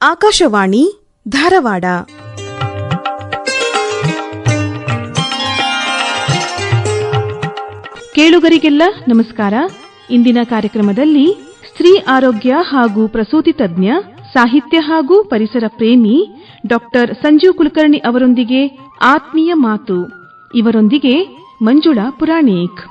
ಆಕಾಶವಾಣಿ ಧಾರವಾಡ. ಕೇಳುಗರಿಗೆಲ್ಲ ನಮಸ್ಕಾರ. ಇಂದಿನ ಕಾರ್ಯಕ್ರಮದಲ್ಲಿ ಸ್ತ್ರೀ ಆರೋಗ್ಯ ಹಾಗೂ ಪ್ರಸೂತಿ ತಜ್ಞ, ಸಾಹಿತ್ಯ ಹಾಗೂ ಪರಿಸರ ಪ್ರೇಮಿ ಡಾಕ್ಟರ್ ಸಂಜೀವ್ ಕುಲಕರ್ಣಿ ಅವರೊಂದಿಗೆ ಆತ್ಮೀಯ ಮಾತು. ಇವರೊಂದಿಗೆ ಮಂಜುಳಾ ಪುರಾಣಿಕ್.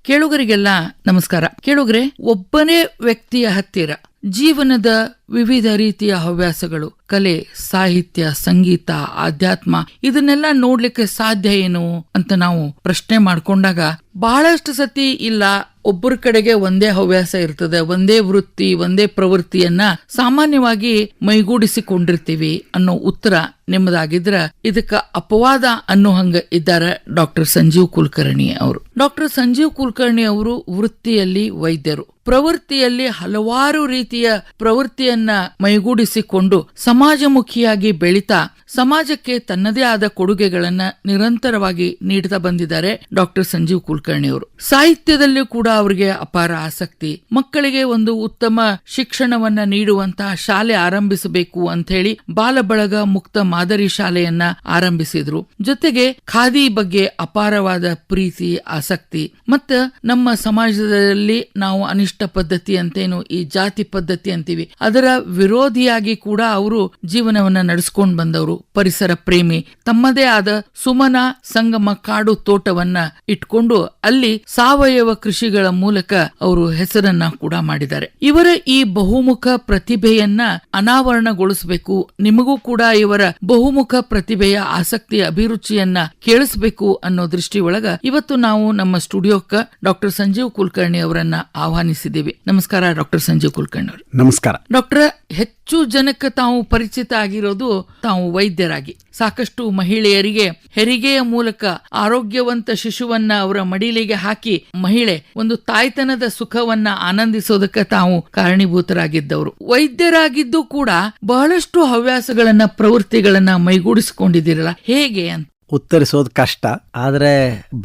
ಕೇಳುಗರಿಗೆಲ್ಲ ನಮಸ್ಕಾರ. ಕೇಳುಗರೆ, ಒಬ್ಬನೇ ವ್ಯಕ್ತಿಯ ಹತ್ತಿರ ಜೀವನದ ವಿವಿಧ ರೀತಿಯ ಹವ್ಯಾಸಗಳು, ಕಲೆ, ಸಾಹಿತ್ಯ, ಸಂಗೀತ, ಆಧ್ಯಾತ್ಮ ಇದನ್ನೆಲ್ಲ ನೋಡ್ಲಿಕ್ಕೆ ಸಾಧ್ಯ ಏನು ಅಂತ ನಾವು ಪ್ರಶ್ನೆ ಮಾಡ್ಕೊಂಡಾಗ ಬಹಳಷ್ಟು ಸತಿ ಇಲ್ಲ, ಒಬ್ಬರ ಕಡೆಗೆ ಒಂದೇ ಹವ್ಯಾಸ ಇರ್ತದೆ, ಒಂದೇ ವೃತ್ತಿ, ಒಂದೇ ಪ್ರವೃತ್ತಿಯನ್ನ ಸಾಮಾನ್ಯವಾಗಿ ಮೈಗೂಡಿಸಿಕೊಂಡಿರ್ತೀವಿ ಅನ್ನೋ ಉತ್ತರ ನಿಮ್ಮದಾಗಿದ್ರ ಇದಕ್ಕ ಅಪವಾದ ಅನ್ನೋ ಹಂಗ ಇದ್ದಾರೆ ಡಾಕ್ಟರ್ ಸಂಜೀವ್ ಕುಲಕರ್ಣಿ ಅವರು. ಡಾಕ್ಟರ್ ಸಂಜೀವ್ ಕುಲಕರ್ಣಿ ಅವರು ವೃತ್ತಿಯಲ್ಲಿ ವೈದ್ಯರು, ಪ್ರವೃತ್ತಿಯಲ್ಲಿ ಹಲವಾರು ರೀತಿಯ ಪ್ರವೃತ್ತಿಯನ್ನ ಮೈಗೂಡಿಸಿಕೊಂಡು ಸಮಾಜಮುಖಿಯಾಗಿ ಬೆಳೀತಾ ಸಮಾಜಕ್ಕೆ ತನ್ನದೇ ಆದ ಕೊಡುಗೆಗಳನ್ನ ನಿರಂತರವಾಗಿ ನೀಡುತ್ತಾ ಬಂದಿದ್ದಾರೆ ಡಾಕ್ಟರ್ ಸಂಜೀವ್ ಕುಲಕರ್ಣಿ ಅವರು. ಸಾಹಿತ್ಯದಲ್ಲೂ ಕೂಡ ಅವರಿಗೆ ಅಪಾರ ಆಸಕ್ತಿ. ಮಕ್ಕಳಿಗೆ ಒಂದು ಉತ್ತಮ ಶಿಕ್ಷಣವನ್ನ ನೀಡುವಂತಹ ಶಾಲೆ ಆರಂಭಿಸಬೇಕು ಅಂತ ಹೇಳಿ ಬಾಲಬಳಗ ಮುಕ್ತ ಮಾದರಿ ಶಾಲೆಯನ್ನ ಆರಂಭಿಸಿದ್ರು. ಜೊತೆಗೆ ಖಾದಿ ಬಗ್ಗೆ ಅಪಾರವಾದ ಪ್ರೀತಿ, ಆಸಕ್ತಿ. ಮತ್ತ ನಮ್ಮ ಸಮಾಜದಲ್ಲಿ ನಾವು ಅನಿಷ್ಟ ಪದ್ಧತಿ ಅಂತೇನು ಈ ಜಾತಿ ಪದ್ಧತಿ ಅಂತೀವಿ, ಅದರ ವಿರೋಧಿಯಾಗಿ ಕೂಡ ಅವರು ಜೀವನವನ್ನ ನಡೆಸ್ಕೊಂಡು ಬಂದವರು. ಪರಿಸರ ಪ್ರೇಮಿ, ತಮ್ಮದೇ ಆದ ಸುಮನ ಸಂಗಮ ಕಾಡು ತೋಟವನ್ನ ಇಟ್ಕೊಂಡು ಅಲ್ಲಿ ಸಾವಯವ ಕೃಷಿಗಳ ಮೂಲಕ ಅವರು ಹೆಸರನ್ನ ಕೂಡ ಮಾಡಿದ್ದಾರೆ. ಇವರ ಈ ಬಹುಮುಖ ಪ್ರತಿಭೆಯನ್ನ ಅನಾವರಣಗೊಳಿಸಬೇಕು, ನಿಮಗೂ ಕೂಡ ಇವರ ಬಹುಮುಖ ಪ್ರತಿಭೆಯ ಆಸಕ್ತಿಯ ಅಭಿರುಚಿಯನ್ನ ಕೇಳಿಸಬೇಕು ಅನ್ನೋ ದೃಷ್ಟಿ ಒಳಗ ಇವತ್ತು ನಾವು ನಮ್ಮ ಸ್ಟುಡಿಯೋಕ್ಕ ಡಾಕ್ಟರ್ ಸಂಜೀವ್ ಕುಲಕರ್ಣಿ ಅವರನ್ನ ಆಹ್ವಾನಿಸಿದ್ದೀವಿ. ನಮಸ್ಕಾರ ಡಾಕ್ಟರ್ ಸಂಜೀವ್ ಕುಲಕರ್ಣಿ ಅವರು. ನಮಸ್ಕಾರ ಡಾಕ್ಟರ್, ಹೆಚ್ಚು ಜನಕ್ಕೆ ತಾವು ಪರಿಚಿತ ಆಗಿರೋದು ತಾವು ವೈದ್ಯರಾಗಿ. ಸಾಕಷ್ಟು ಮಹಿಳೆಯರಿಗೆ ಹೆರಿಗೆಯ ಮೂಲಕ ಆರೋಗ್ಯವಂತ ಶಿಶುವನ್ನ ಅವರ ಮಡಿಲಿಗೆ ಹಾಕಿ ಮಹಿಳೆ ಒಂದು ತಾಯ್ತನದ ಸುಖವನ್ನ ಆನಂದಿಸೋದಕ್ಕೆ ತಾವು ಕಾರಣೀಭೂತರಾಗಿದ್ದವರು. ವೈದ್ಯರಾಗಿದ್ದು ಕೂಡ ಬಹಳಷ್ಟು ಹವ್ಯಾಸಗಳನ್ನ, ಪ್ರವೃತ್ತಿಗಳನ್ನ ಮೈಗೂಡಿಸಿಕೊಂಡಿದ್ದೀರಲ್ಲ, ಹೇಗೆ ಅಂತ ಉತ್ತರಿಸೋದು ಕಷ್ಟ. ಆದರೆ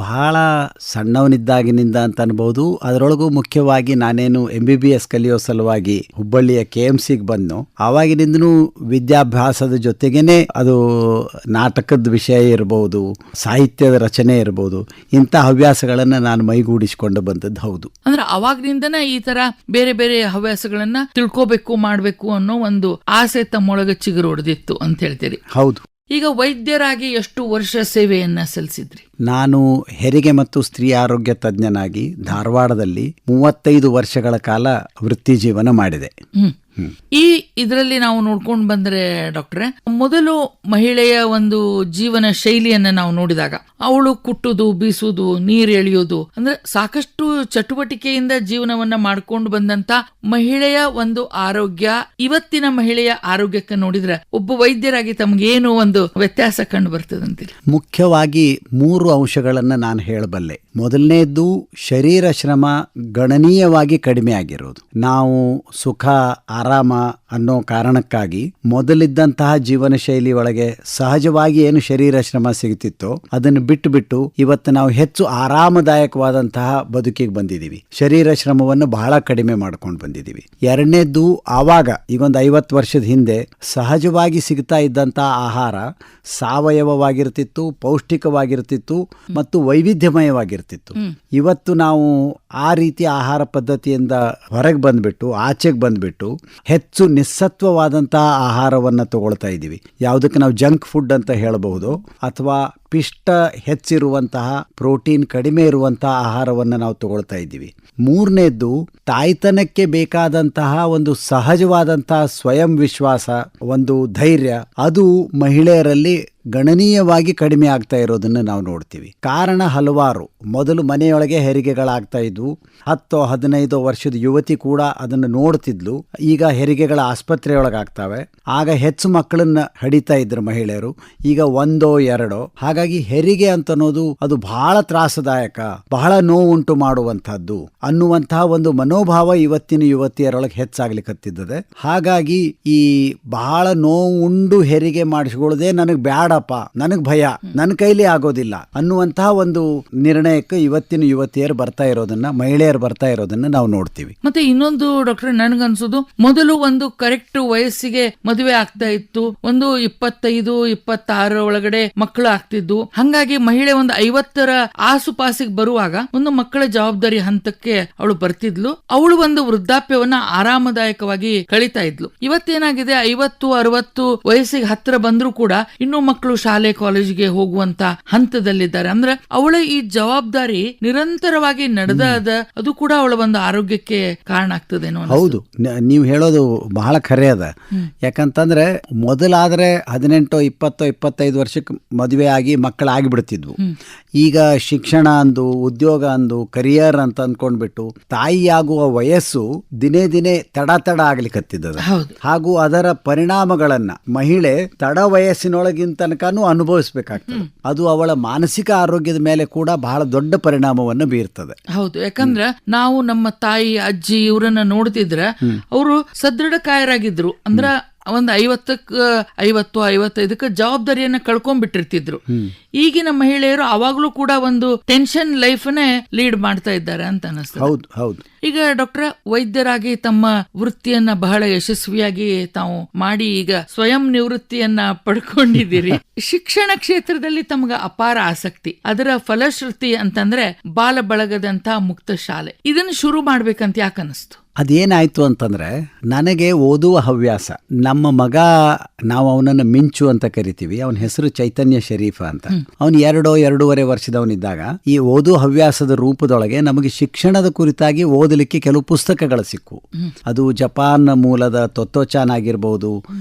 ಬಹಳ ಸಣ್ಣವನಿದ್ದಾಗಿನಿಂದ ಅಂತ ಅನ್ಬೋದು. ಅದರೊಳಗೂ ಮುಖ್ಯವಾಗಿ ನಾನೇನು MBBS ಕಲಿಯೋ ಸಲುವಾಗಿ ಹುಬ್ಬಳ್ಳಿಯ KMCಗೆ ಬಂದು ಆವಾಗಿನಿಂದನೂ ವಿದ್ಯಾಭ್ಯಾಸದ ಜೊತೆಗೇನೆ ಅದು ನಾಟಕದ ವಿಷಯ ಇರಬಹುದು, ಸಾಹಿತ್ಯದ ರಚನೆ ಇರಬಹುದು, ಇಂಥ ಹವ್ಯಾಸಗಳನ್ನ ನಾನು ಮೈಗೂಡಿಸಿಕೊಂಡು ಬಂದದ್ದು ಹೌದು. ಅಂದ್ರೆ ಅವಾಗ್ನಿಂದನೇ ಈ ತರ ಬೇರೆ ಬೇರೆ ಹವ್ಯಾಸಗಳನ್ನ ತಿಳ್ಕೋಬೇಕು, ಮಾಡ್ಬೇಕು ಅನ್ನೋ ಒಂದು ಆಸೆ ತಮ್ಮೊಳಗೆ ಚಿಗುರು ಹೊಡೆದಿತ್ತು ಅಂತ ಹೇಳ್ತೀರಿ. ಹೌದು. ಈಗ ವೈದ್ಯರಾಗಿ ಎಷ್ಟು ವರ್ಷ ಸೇವೆಯನ್ನ ಸಲ್ಲಿಸಿದ್ರಿ? ನಾನು ಹೆರಿಗೆ ಮತ್ತು ಸ್ತ್ರೀ ಆರೋಗ್ಯ ತಜ್ಞನಾಗಿ ಧಾರವಾಡದಲ್ಲಿ 35 ವರ್ಷಗಳ ಕಾಲ ವೃತ್ತಿ ಜೀವನ ಮಾಡಿದೆ. ಈ ಇದರಲ್ಲಿ ನಾವು ನೋಡ್ಕೊಂಡು ಬಂದ್ರೆ ಡಾಕ್ಟ್ರೆ, ಮೊದಲು ಮಹಿಳೆಯ ಒಂದು ಜೀವನ ಶೈಲಿಯನ್ನ ನಾವು ನೋಡಿದಾಗ ಅವಳು ಕುಟ್ಟುದು, ಬೀಸುದು, ನೀರು ಎಳೆಯೋದು, ಅಂದ್ರೆ ಸಾಕಷ್ಟು ಚಟುವಟಿಕೆಯಿಂದ ಜೀವನವನ್ನ ಮಾಡ್ಕೊಂಡು ಬಂದಂತ ಮಹಿಳೆಯ ಒಂದು ಆರೋಗ್ಯ ಇವತ್ತಿನ ಮಹಿಳೆಯ ಆರೋಗ್ಯಕ್ಕೆ ನೋಡಿದ್ರೆ ಒಬ್ಬ ವೈದ್ಯರಾಗಿ ತಮ್ಗೇನು ಒಂದು ವ್ಯತ್ಯಾಸ ಕಂಡು ಬರ್ತದಂತೀರಿ? ಮುಖ್ಯವಾಗಿ 3 ಅಂಶಗಳನ್ನ ನಾನು ಹೇಳಬಲ್ಲೆ. ಮೊದಲನೇದ್ದು ಶರೀರ ಶ್ರಮ ಗಣನೀಯವಾಗಿ ಕಡಿಮೆ ಆಗಿರೋದು. ನಾವು ಸುಖ, ಆರಾಮ ಅನ್ನೋ ಕಾರಣಕ್ಕಾಗಿ ಮೊದಲಿದ್ದಂತಹ ಜೀವನ ಶೈಲಿ ಒಳಗೆ ಸಹಜವಾಗಿ ಏನು ಶರೀರ ಶ್ರಮ ಸಿಗುತ್ತಿತ್ತೋ ಅದನ್ನು ಬಿಟ್ಟು ಇವತ್ತು ನಾವು ಹೆಚ್ಚು ಆರಾಮದಾಯಕವಾದಂತಹ ಬದುಕಿಗೆ ಬಂದಿದ್ದೀವಿ. ಶರೀರ ಶ್ರಮವನ್ನು ಬಹಳ ಕಡಿಮೆ ಮಾಡ್ಕೊಂಡು ಬಂದಿದ್ದೀವಿ. ಎರಡನೇದ್ದು, ಆವಾಗ ಈಗೊಂದು 50 ವರ್ಷದ ಹಿಂದೆ ಸಹಜವಾಗಿ ಸಿಗ್ತಾ ಇದ್ದಂತಹ ಆಹಾರ ಸಾವಯವವಾಗಿರ್ತಿತ್ತು, ಪೌಷ್ಟಿಕವಾಗಿರ್ತಿತ್ತು ಮತ್ತು ವೈವಿಧ್ಯಮಯವಾಗಿರ್ತಿತ್ತು. ಇವತ್ತು ನಾವು ಆ ರೀತಿಯ ಆಹಾರ ಪದ್ಧತಿಯಿಂದ ಹೊರಗೆ ಬಂದ್ಬಿಟ್ಟು, ಆಚೆಗೆ ಬಂದ್ಬಿಟ್ಟು ಹೆಚ್ಚು ನಿಸ್ಸತ್ವವಾದಂತಹ ಆಹಾರವನ್ನು ತಗೊಳ್ತಾ ಇದ್ದೀವಿ. ಯಾವುದಕ್ಕೆ ನಾವು ಜಂಕ್ ಫುಡ್ ಅಂತ ಹೇಳಬಹುದು, ಅಥವಾ ಪಿಷ್ಟ ಹೆಚ್ಚಿರುವಂತಹ, ಪ್ರೋಟೀನ್ ಕಡಿಮೆ ಇರುವಂತಹ ಆಹಾರವನ್ನು ನಾವು ತಗೊಳ್ತಾ ಇದ್ದೀವಿ. ಮೂರನೇದ್ದು, ತಾಯ್ತನಕ್ಕೆ ಬೇಕಾದಂತಹ ಒಂದು ಸಹಜವಾದಂತಹ ಸ್ವಯಂ ವಿಶ್ವಾಸ, ಒಂದು ಧೈರ್ಯ, ಅದು ಮಹಿಳೆಯರಲ್ಲಿ ಗಣನೀಯವಾಗಿ ಕಡಿಮೆ ಆಗ್ತಾ ಇರೋದನ್ನು ನಾವು ನೋಡ್ತೀವಿ. ಕಾರಣ ಹಲವಾರು. ಮೊದಲು ಮನೆಯೊಳಗೆ ಹೆರಿಗೆಗಳಾಗ್ತಾ ಇದ್ವು. 10-15 ವರ್ಷದ ಯುವತಿ ಕೂಡ ಅದನ್ನು ನೋಡ್ತಿದ್ಲು. ಈಗ ಹೆರಿಗೆಗಳ ಆಸ್ಪತ್ರೆಯೊಳಗಾಗ್ತವೆ. ಆಗ ಹೆಚ್ಚು ಮಕ್ಕಳನ್ನ ಹಡಿತಾ ಇದ್ರು ಮಹಿಳೆಯರು, ಈಗ 1-2. ಹಾಗಾಗಿ ಹೆರಿಗೆ ಅಂತ ಅನ್ನೋದು ಅದು ಬಹಳ ತ್ರಾಸದಾಯಕ, ಬಹಳ ನೋವುಂಟು ಮಾಡುವಂತಹದ್ದು. ಅನ್ನುವಂತಹ ಒಂದು ಮನೋಭಾವ ಇವತ್ತಿನ ಯುವತಿಯರೊಳಗೆ ಹೆಚ್ಚಾಗ್ಲಿಕ್ಕತ್ತಿದ್ದದೆ. ಹಾಗಾಗಿ ಈ ಬಹಳ ನೋವು ಉಂಡು ಹೆರಿಗೆ ಮಾಡಿಸ್ಕೊಳ್ಳೋದೇ ನನಗೆ ಬ್ಯಾಡಪ್ಪ, ನನಗೆ ಭಯ, ನನ್ನ ಕೈಲಿ ಆಗೋದಿಲ್ಲ ಅನ್ನುವಂತಹ ಒಂದು ನಿರ್ಣಯಕ್ಕೆ ಇವತ್ತಿನ ಯುವತಿಯರು ಬರ್ತಾ ಇರೋದನ್ನ, ಮಹಿಳೆಯರು ಬರ್ತಾ ಇರೋದನ್ನ ನಾವು ನೋಡ್ತೀವಿ. ಮತ್ತೆ ಇನ್ನೊಂದು ಡಾಕ್ಟರ್, ನನ್ಗನ್ಸೋದು ಮೊದಲು ಒಂದು ಕರೆಕ್ಟ್ ವಯಸ್ಸಿಗೆ ಮದುವೆ ಆಗ್ತಾ ಇತ್ತು, ಒಂದು 25-26 ಒಳಗಡೆ ಮಕ್ಕಳು ಆಗ್ತಿದ್ದು. ಹಂಗಾಗಿ ಮಹಿಳೆ ಒಂದು 50ರ ಆಸುಪಾಸಿಗೆ ಬರುವಾಗ ಒಂದು ಮಕ್ಕಳ ಜವಾಬ್ದಾರಿ ಹಂತಕ್ಕೆ ಅವಳು ಬರ್ತಿದ್ಲು. ಅವಳು ಒಂದು ವೃದ್ಧಾಪ್ಯವನ್ನ ಆರಾಮದಾಯಕವಾಗಿ ಕಳೀತಾ ಇದ್ಲು. ಇವತ್ತೇನಾಗಿದೆ, 50-60 ವಯಸ್ಸಿಗೆ ಹತ್ತಿರ ಬಂದ್ರೂ ಕೂಡ ಇನ್ನೂ ಮಕ್ಕಳು ಶಾಲೆ ಕಾಲೇಜಿಗೆ ಹೋಗುವಂತ ಹಂತದಲ್ಲಿದ್ದಾರೆ. ಅಂದ್ರೆ ಅವಳ ಈ ಜವಾಬ್ದಾರಿ ನಿರಂತರವಾಗಿ ನಡೆದ ಅದು ಕೂಡ ಅವಳ ಒಂದು ಆರೋಗ್ಯಕ್ಕೆ ಕಾರಣ ಆಗ್ತದೇನೋ. ಹೌದು, ನೀವು ಹೇಳೋದು ಬಹಳ ಖರೆ ಅದ. ಯಾಕಂತಂದ್ರೆ ಮೊದಲಾದ್ರೆ 18, 20, 25 ವರ್ಷಕ್ಕೆ ಮದುವೆ ಆಗಿ ಮಕ್ಕಳಾಗಿ ಬಿಡ್ತಿದ್ವು. ಈಗ ಶಿಕ್ಷಣ ಅಂದು, ಉದ್ಯೋಗ ಅಂದು, ಕರಿಯರ್ ಅಂತ ಅಂದ್ಕೊಂಡ್ಬಿಟ್ಟು ತಾಯಿಯಾಗುವ ವಯಸ್ಸು ದಿನೇ ದಿನೇ ತಡ ಆಗ್ಲಿಕ್ಕತ್ತಿದ್ದದ. ಹಾಗೂ ಅದರ ಪರಿಣಾಮಗಳನ್ನ ಮಹಿಳೆ ತಡ ವಯಸ್ಸಿನೊಳಗಿನ ತನಕನೂ ಅನುಭವಿಸ್ಬೇಕಾಗ್ತದೆ. ಅದು ಅವಳ ಮಾನಸಿಕ ಆರೋಗ್ಯದ ಮೇಲೆ ಕೂಡ ಬಹಳ ದೊಡ್ಡ ಪರಿಣಾಮವನ್ನು ಬೀರ್ತದೆ. ಹೌದು, ಯಾಕಂದ್ರೆ ನಾವು ನಮ್ಮ ತಾಯಿ, ಅಜ್ಜಿ ಇವರನ್ನ ನೋಡ್ತಿದ್ರೆ ಅವರು ಸದೃಢಕಾಯರಾಗಿದ್ರು. ಅಂದ್ರ ಒಂದು 50-55 ಜವಾಬ್ದಾರಿಯನ್ನ ಕಳ್ಕೊಂಡ್ಬಿಟ್ಟಿರ್ತಿದ್ರು. ಈಗಿನ ಮಹಿಳೆಯರು ಅವಾಗ್ಲೂ ಕೂಡ ಒಂದು ಟೆನ್ಷನ್ ಲೈಫ್ನೇ ಲೀಡ್ ಮಾಡ್ತಾ ಇದ್ದಾರೆ ಅಂತ ಅನಿಸ್ತದೆ. ಹೌದು ಹೌದು. ಈಗ ಡಾಕ್ಟರ್, ವೈದ್ಯರಾಗಿ ತಮ್ಮ ವೃತ್ತಿಯನ್ನ ಬಹಳ ಯಶಸ್ವಿಯಾಗಿ ತಾವು ಮಾಡಿ ಈಗ ಸ್ವಯಂ ನಿವೃತ್ತಿಯನ್ನ ಪಡ್ಕೊಂಡಿದ್ದೀರಿ. ಶಿಕ್ಷಣ ಕ್ಷೇತ್ರದಲ್ಲಿ ತಮಗ ಅಪಾರ ಆಸಕ್ತಿ. ಅದರ ಫಲಶ್ರುತಿ ಅಂತಂದ್ರೆ ಬಾಲ ಬಳಗದಂತ ಮುಕ್ತ ಶಾಲೆ. ಇದನ್ನ ಶುರು ಮಾಡ್ಬೇಕಂತ ಯಾಕೆ ಅನಿಸ್ತು? ಅದೇನಾಯ್ತು ಅಂತಂದ್ರೆ, ನನಗೆ ಓದುವ ಹವ್ಯಾಸ. ನಮ್ಮ ಮಗ, ನಾವು ಅವನನ್ನು ಮಿಂಚು ಅಂತ ಕರಿತೀವಿ, ಅವನ ಹೆಸರು ಚೈತನ್ಯ ಶರೀಫ ಅಂತ. ಅವನು 2-2.5 ವರ್ಷದವನಿದ್ದಾಗ ಈ ಓದು ಹವ್ಯಾಸದ ರೂಪದೊಳಗೆ ನಮಗೆ ಶಿಕ್ಷಣದ ಕುರಿತಾಗಿ ಓದಲಿಕ್ಕೆ ಕೆಲವು ಪುಸ್ತಕಗಳು ಸಿಕ್ಕು. ಅದು ಜಪಾನ್ ಮೂಲದ ತೊತ್ತೋಚಾನ್ ಆಗಿರ್ಬೋದು,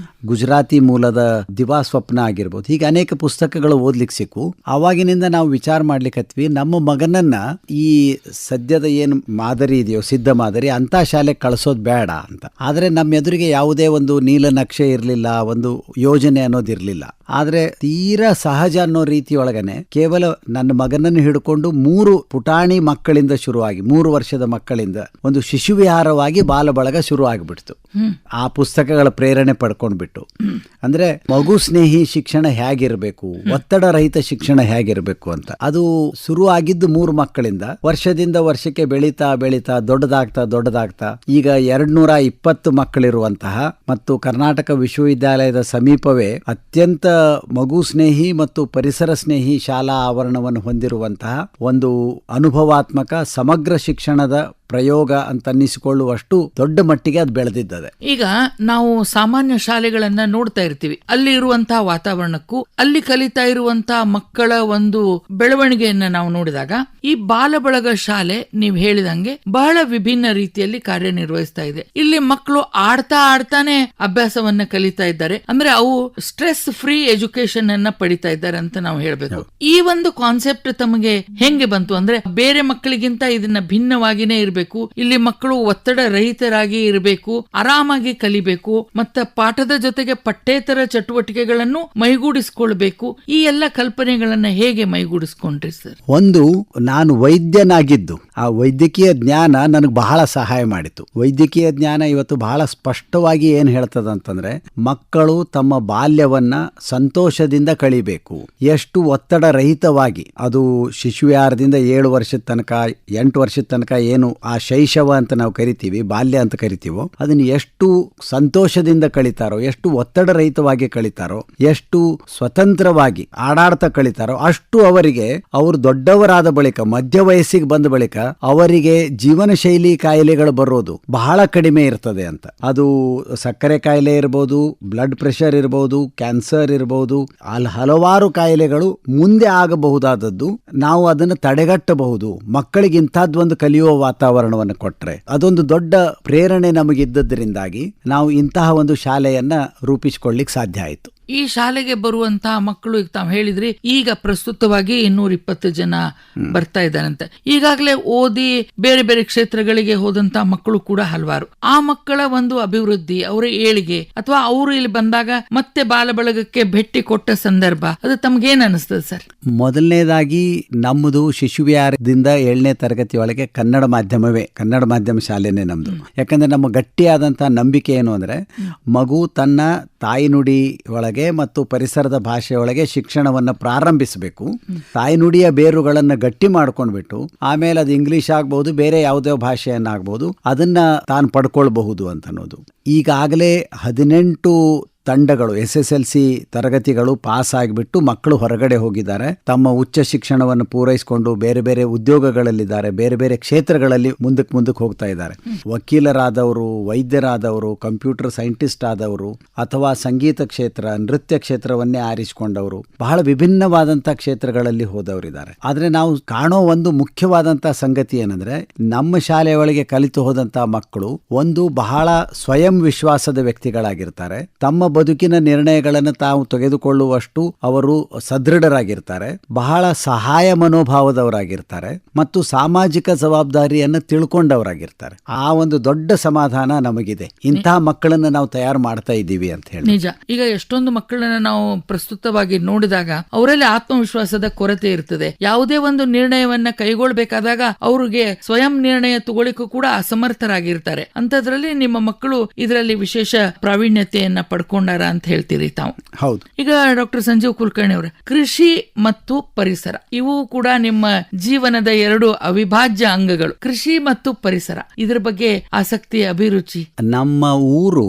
ಗುಜರಾತಿ ಮೂಲದ ದಿವಾ ಸ್ವಪ್ನ ಆಗಿರ್ಬೋದು, ಹೀಗೆ ಅನೇಕ ಪುಸ್ತಕಗಳು ಓದ್ಲಿಕ್ಕೆ ಸಿಕ್ಕು. ಆವಾಗಿನಿಂದ ನಾವು ವಿಚಾರ ಮಾಡ್ಲಿಕ್ಕತ್ವಿ, ನಮ್ಮ ಮಗನನ್ನ ಈ ಸದ್ಯದ ಏನು ಮಾದರಿ ಇದೆಯೋ, ಸಿದ್ಧ ಮಾದರಿ, ಅಂತ ಶಾಲೆ ಕಳಿಸೋದು ಬೇಡ ಅಂತ. ಆದ್ರೆ ನಮ್ಮ ಎದುರಿಗೆ ಯಾವುದೇ ಒಂದು ನೀಲನಕ್ಷೆ ಇರಲಿಲ್ಲ, ಒಂದು ಯೋಜನೆ ಅನ್ನೋದಿರ್ಲಿಲ್ಲ. ಆದ್ರೆ ತೀರಾ ಸಹಜ ಅನ್ನೋ ರೀತಿಯೊಳಗನೆ ಕೇವಲ ನನ್ನ ಮಗನನ್ನು ಹಿಡ್ಕೊಂಡು 3 ಪುಟಾಣಿ ಮಕ್ಕಳಿಂದ ಶುರುವಾಗಿ, 3 ವರ್ಷದ ಮಕ್ಕಳಿಂದ ಒಂದು ಶಿಶುವಿಹಾರವಾಗಿ ಬಾಲ ಬಳಗ ಶುರು ಆಗಿಬಿಡ್ತು. ಆ ಪುಸ್ತಕಗಳ ಪ್ರೇರಣೆ ಪಡ್ಕೊಂಡ್ಬಿಟ್ಟು, ಅಂದ್ರೆ ಮಗು ಸ್ನೇಹಿ ಶಿಕ್ಷಣ ಹೇಗಿರ್ಬೇಕು, ಒತ್ತಡ ರಹಿತ ಶಿಕ್ಷಣ ಹೇಗಿರ್ಬೇಕು ಅಂತ. ಅದು ಶುರು ಆಗಿದ್ದು 3 ಮಕ್ಕಳಿಂದ. ವರ್ಷದಿಂದ ವರ್ಷಕ್ಕೆ ಬೆಳೀತಾ ಬೆಳೀತಾ ದೊಡ್ಡದಾಗ್ತಾ ಈಗ 220 ಮಕ್ಕಳಿರುವಂತಹ ಮತ್ತು ಕರ್ನಾಟಕ ವಿಶ್ವವಿದ್ಯಾಲಯದ ಸಮೀಪವೇ ಅತ್ಯಂತ ಮಗು ಸ್ನೇಹಿ ಮತ್ತು ಪರಿಸರ ಸ್ನೇಹಿ ಶಾಲಾ ಆವರಣವನ್ನು ಹೊಂದಿರುವಂತಹ ಒಂದು ಅನುಭವಾತ್ಮಕ ಸಮಗ್ರ ಶಿಕ್ಷಣದ ಪ್ರಯೋಗ ಅಂತ ಅನ್ನಿಸಿಕೊಳ್ಳುವಷ್ಟು ದೊಡ್ಡ ಮಟ್ಟಿಗೆ ಅದು ಬೆಳೆದಿದ್ದದೆ. ಈಗ ನಾವು ಸಾಮಾನ್ಯ ಶಾಲೆಗಳನ್ನ ನೋಡ್ತಾ ಇರ್ತೀವಿ. ಅಲ್ಲಿ ಇರುವಂತಹ ವಾತಾವರಣಕ್ಕೂ ಅಲ್ಲಿ ಕಲಿತಾ ಇರುವಂತಹ ಮಕ್ಕಳ ಒಂದು ಬೆಳವಣಿಗೆಯನ್ನ ನಾವು ನೋಡಿದಾಗ ಈ ಬಾಲಬಳಗ ಶಾಲೆ ನೀವು ಹೇಳಿದಂಗೆ ಬಹಳ ವಿಭಿನ್ನ ರೀತಿಯಲ್ಲಿ ಕಾರ್ಯನಿರ್ವಹಿಸ್ತಾ ಇದೆ. ಇಲ್ಲಿ ಮಕ್ಕಳು ಆಡ್ತಾನೆ ಅಭ್ಯಾಸವನ್ನ ಕಲಿತಾ ಇದ್ದಾರೆ. ಅಂದ್ರೆ ಅವು ಸ್ಟ್ರೆಸ್ ಫ್ರೀ ಎಜುಕೇಶನ್ ಅನ್ನ ಪಡಿತಾ ಇದ್ದಾರೆ ಅಂತ ನಾವು ಹೇಳ್ಬೇಕು. ಈ ಒಂದು ಕಾನ್ಸೆಪ್ಟ್ ತಮಗೆ ಹೆಂಗೆ ಬಂತು? ಅಂದ್ರೆ ಬೇರೆ ಮಕ್ಕಳಿಗಿಂತ ಇದನ್ನ ಭಿನ್ನವಾಗಿನೇ ಇರಬೇಕು, ಇಲ್ಲಿ ಮಕ್ಕಳು ಒತ್ತಡ ರಹಿತರಾಗಿ ಇರಬೇಕು, ಆರಾಮಾಗಿ ಕಲಿಬೇಕು, ಮತ್ತೆ ಪಾಠದ ಜೊತೆಗೆ ಪಠ್ಯೇತರ ಚಟುವಟಿಕೆಗಳನ್ನು ಮೈಗೂಡಿಸಿಕೊಳ್ಬೇಕು. ಈ ಎಲ್ಲ ಕಲ್ಪನೆಗಳನ್ನ ಹೇಗೆ ಮೈಗೂಡಿಸ್ಕೊಂಡ್ರಿ ಸರ್? ಒಂದು, ನಾನು ವೈದ್ಯನಾಗಿದ್ದು ಆ ವೈದ್ಯಕೀಯ ಜ್ಞಾನ ನನಗೆ ಬಹಳ ಸಹಾಯ ಮಾಡಿತು. ವೈದ್ಯಕೀಯ ಜ್ಞಾನ ಇವತ್ತು ಬಹಳ ಸ್ಪಷ್ಟವಾಗಿ ಏನ್ ಹೇಳ್ತದ ಅಂತಂದ್ರೆ, ಮಕ್ಕಳು ತಮ್ಮ ಬಾಲ್ಯವನ್ನ ಸಂತೋಷದಿಂದ ಕಳಿಬೇಕು, ಎಷ್ಟು ಒತ್ತಡ ರಹಿತವಾಗಿ. ಅದು ಶಿಶುವಿಹಾರದಿಂದ 7 ವರ್ಷದ ತನಕ, 8 ವರ್ಷದ ತನಕ ಏನು ಆ ಶೈಶವ ಅಂತ ನಾವು ಕರಿತೀವಿ, ಬಾಲ್ಯ ಅಂತ ಕರಿತೀವೋ, ಅದನ್ನು ಎಷ್ಟು ಸಂತೋಷದಿಂದ ಕಳಿತಾರೋ, ಎಷ್ಟು ಒತ್ತಡ ರಹಿತವಾಗಿ ಕಳಿತಾರೋ, ಎಷ್ಟು ಸ್ವತಂತ್ರವಾಗಿ ಆಡಾಡ್ತಾ ಕಳಿತಾರೋ, ಅಷ್ಟು ಅವರಿಗೆ ಅವರು ದೊಡ್ಡವರಾದ ಬಳಿಕ, ಮಧ್ಯ ವಯಸ್ಸಿಗೆ ಬಂದ ಬಳಿಕ ಅವರಿಗೆ ಜೀವನ ಶೈಲಿ ಕಾಯಿಲೆಗಳು ಬರೋದು ಬಹಳ ಕಡಿಮೆ ಇರ್ತದೆ ಅಂತ. ಅದು ಸಕ್ಕರೆ ಕಾಯಿಲೆ ಇರಬಹುದು, ಬ್ಲಡ್ ಪ್ರೆಷರ್ ಇರಬಹುದು, ಕ್ಯಾನ್ಸರ್ ಇರಬಹುದು, ಅಲ್ಲಿ ಹಲವಾರು ಕಾಯಿಲೆಗಳು ಮುಂದೆ ಆಗಬಹುದಾದದ್ದು. ನಾವು ಅದನ್ನು ತಡೆಗಟ್ಟಬಹುದು ಮಕ್ಕಳಿಗೆ ಇಂಥದ್ದೊಂದು ಕಲಿಯುವ ವಾತಾವರಣವನ್ನು ಕೊಟ್ರೆ. ಅದೊಂದು ದೊಡ್ಡ ಪ್ರೇರಣೆ ನಮಗಿದ್ದದ್ರಿಂದಾಗಿ ನಾವು ಇಂತಹ ಒಂದು ಶಾಲೆಯನ್ನ ರೂಪಿಸಿಕೊಳ್ಳಿಕ್ ಸಾಧ್ಯ ಆಯಿತು. ಈ ಶಾಲೆಗೆ ಬರುವಂತಹ ಮಕ್ಕಳು ಈಗ ತಾವು ಹೇಳಿದ್ರಿ, ಈಗ ಪ್ರಸ್ತುತವಾಗಿ 220 ಜನ ಬರ್ತಾ ಇದ್ದಾರಂತೆ. ಈಗಾಗಲೇ ಓದಿ ಬೇರೆ ಬೇರೆ ಕ್ಷೇತ್ರಗಳಿಗೆ ಹೋದಂತ ಮಕ್ಕಳು ಕೂಡ ಹಲವಾರು. ಆ ಮಕ್ಕಳ ಒಂದು ಅಭಿವೃದ್ಧಿ, ಅವರ ಏಳಿಗೆ, ಅಥವಾ ಅವರು ಇಲ್ಲಿ ಬಂದಾಗ ಮತ್ತೆ ಬಾಲಬಳಗಕ್ಕೆ ಭೇಟಿ ಕೊಟ್ಟ ಸಂದರ್ಭ, ಅದು ತಮ್ಗೇನ್ ಅನಿಸ್ತದೆ ಸರ್? ಮೊದಲನೇದಾಗಿ ನಮ್ಮದು ಶಿಶುವಿಹಾರದಿಂದ 7ನೇ ತರಗತಿಯೊಳಗೆ ಕನ್ನಡ ಮಾಧ್ಯಮವೇ, ಕನ್ನಡ ಮಾಧ್ಯಮ ಶಾಲೆನೇ ನಮ್ದು. ಯಾಕಂದ್ರೆ ನಮ್ಮ ಗಟ್ಟಿಯಾದಂತಹ ನಂಬಿಕೆ ಏನು ಅಂದ್ರೆ, ಮಗು ತನ್ನ ತಾಯ್ನುಡಿ ಒಳಗೆ ಮತ್ತು ಪರಿಸರದ ಭಾಷೆಯೊಳಗೆ ಶಿಕ್ಷಣವನ್ನು ಪ್ರಾರಂಭಿಸಬೇಕು. ತಾಯ್ನುಡಿಯ ಬೇರುಗಳನ್ನು ಗಟ್ಟಿ ಮಾಡ್ಕೊಂಡ್ಬಿಟ್ಟು ಆಮೇಲೆ ಅದು ಇಂಗ್ಲಿಷ್ ಆಗ್ಬಹುದು, ಬೇರೆ ಯಾವುದೇ ಭಾಷೆಯನ್ನಾಗ್ಬಹುದು, ಅದನ್ನ ತಾನು ಪಡ್ಕೊಳ್ಬಹುದು ಅಂತ ಅನ್ನೋದು. ಈಗಾಗಲೇ 18 ತಂಡಗಳು SSLC ತರಗತಿಗಳು ಪಾಸ್ ಆಗಿಬಿಟ್ಟು ಮಕ್ಕಳು ಹೊರಗಡೆ ಹೋಗಿದ್ದಾರೆ. ತಮ್ಮ ಉಚ್ಚ ಶಿಕ್ಷಣವನ್ನು ಪೂರೈಸಿಕೊಂಡು ಬೇರೆ ಬೇರೆ ಉದ್ಯೋಗಗಳಲ್ಲಿದ್ದಾರೆ, ಬೇರೆ ಬೇರೆ ಕ್ಷೇತ್ರಗಳಲ್ಲಿ ಮುಂದಕ್ಕೆ ಹೋಗ್ತಾ ಇದ್ದಾರೆ. ವಕೀಲರಾದವರು, ವೈದ್ಯರಾದವರು, ಕಂಪ್ಯೂಟರ್ ಸೈಂಟಿಸ್ಟ್ ಆದವರು, ಅಥವಾ ಸಂಗೀತ ಕ್ಷೇತ್ರ, ನೃತ್ಯ ಕ್ಷೇತ್ರವನ್ನೇ ಆರಿಸಿಕೊಂಡವರು, ಬಹಳ ವಿಭಿನ್ನವಾದಂಥ ಕ್ಷೇತ್ರಗಳಲ್ಲಿ ಹೋದವರಿದ್ದಾರೆ. ಆದರೆ ನಾವು ಕಾಣೋ ಒಂದು ಮುಖ್ಯವಾದಂಥ ಸಂಗತಿ ಏನಂದ್ರೆ, ನಮ್ಮ ಶಾಲೆಯೊಳಗೆ ಕಲಿತು ಹೋದಂಥ ಮಕ್ಕಳು ಒಂದು ಬಹಳ ಸ್ವಯಂ ವಿಶ್ವಾಸದ ವ್ಯಕ್ತಿಗಳಾಗಿರ್ತಾರೆ. ತಮ್ಮ ಬದುಕಿನ ನಿರ್ಣಯಗಳನ್ನು ತಾವು ತೆಗೆದುಕೊಳ್ಳುವಷ್ಟು ಅವರು ಸದೃಢರಾಗಿರ್ತಾರೆ, ಬಹಳ ಸಹಾಯ ಮನೋಭಾವದವರಾಗಿರ್ತಾರೆ ಮತ್ತು ಸಾಮಾಜಿಕ ಜವಾಬ್ದಾರಿಯನ್ನು ತಿಳ್ಕೊಂಡವರಾಗಿರ್ತಾರೆ. ಆ ಒಂದು ದೊಡ್ಡ ಸಮಾಧಾನ ನಮಗಿದೆ, ಇಂತಹ ಮಕ್ಕಳನ್ನ ನಾವು ತಯಾರು ಮಾಡ್ತಾ ಇದ್ದೀವಿ ಅಂತ ಹೇಳಿ. ನಿಜ. ಈಗ ಎಷ್ಟೊಂದು ಮಕ್ಕಳನ್ನ ನಾವು ಪ್ರಸ್ತುತವಾಗಿ ನೋಡಿದಾಗ ಅವರಲ್ಲಿ ಆತ್ಮವಿಶ್ವಾಸದ ಕೊರತೆ ಇರ್ತದೆ. ಯಾವುದೇ ಒಂದು ನಿರ್ಣಯವನ್ನ ಕೈಗೊಳ್ಳಬೇಕಾದಾಗ ಅವ್ರಿಗೆ ಸ್ವಯಂ ನಿರ್ಣಯ ತಗೊಳ್ಳಿಕ್ಕೂ ಕೂಡ ಅಸಮರ್ಥರಾಗಿರ್ತಾರೆ. ಅಂತದ್ರಲ್ಲಿ ನಿಮ್ಮ ಮಕ್ಕಳು ಇದರಲ್ಲಿ ವಿಶೇಷ ಪ್ರಾವೀಣ್ಯತೆಯನ್ನ ಪಡ್ಕೊಂಡಾರ ಅಂತ ಹೇಳ್ತೀರಿ ತಾವು. ಹೌದು. ಈಗ ಡಾಕ್ಟರ್ ಸಂಜೀವ್ ಕುಲಕರ್ಣಿ ಅವರೇ, ಕೃಷಿ ಮತ್ತು ಪರಿಸರ ಇವು ಕೂಡ ನಿಮ್ಮ ಜೀವನದ 2 ಅವಿಭಾಜ್ಯ ಅಂಗಗಳು. ಕೃಷಿ ಮತ್ತು ಪರಿಸರ, ಇದ್ರ ಬಗ್ಗೆ ಆಸಕ್ತಿ, ಅಭಿರುಚಿ? ನಮ್ಮ ಊರು,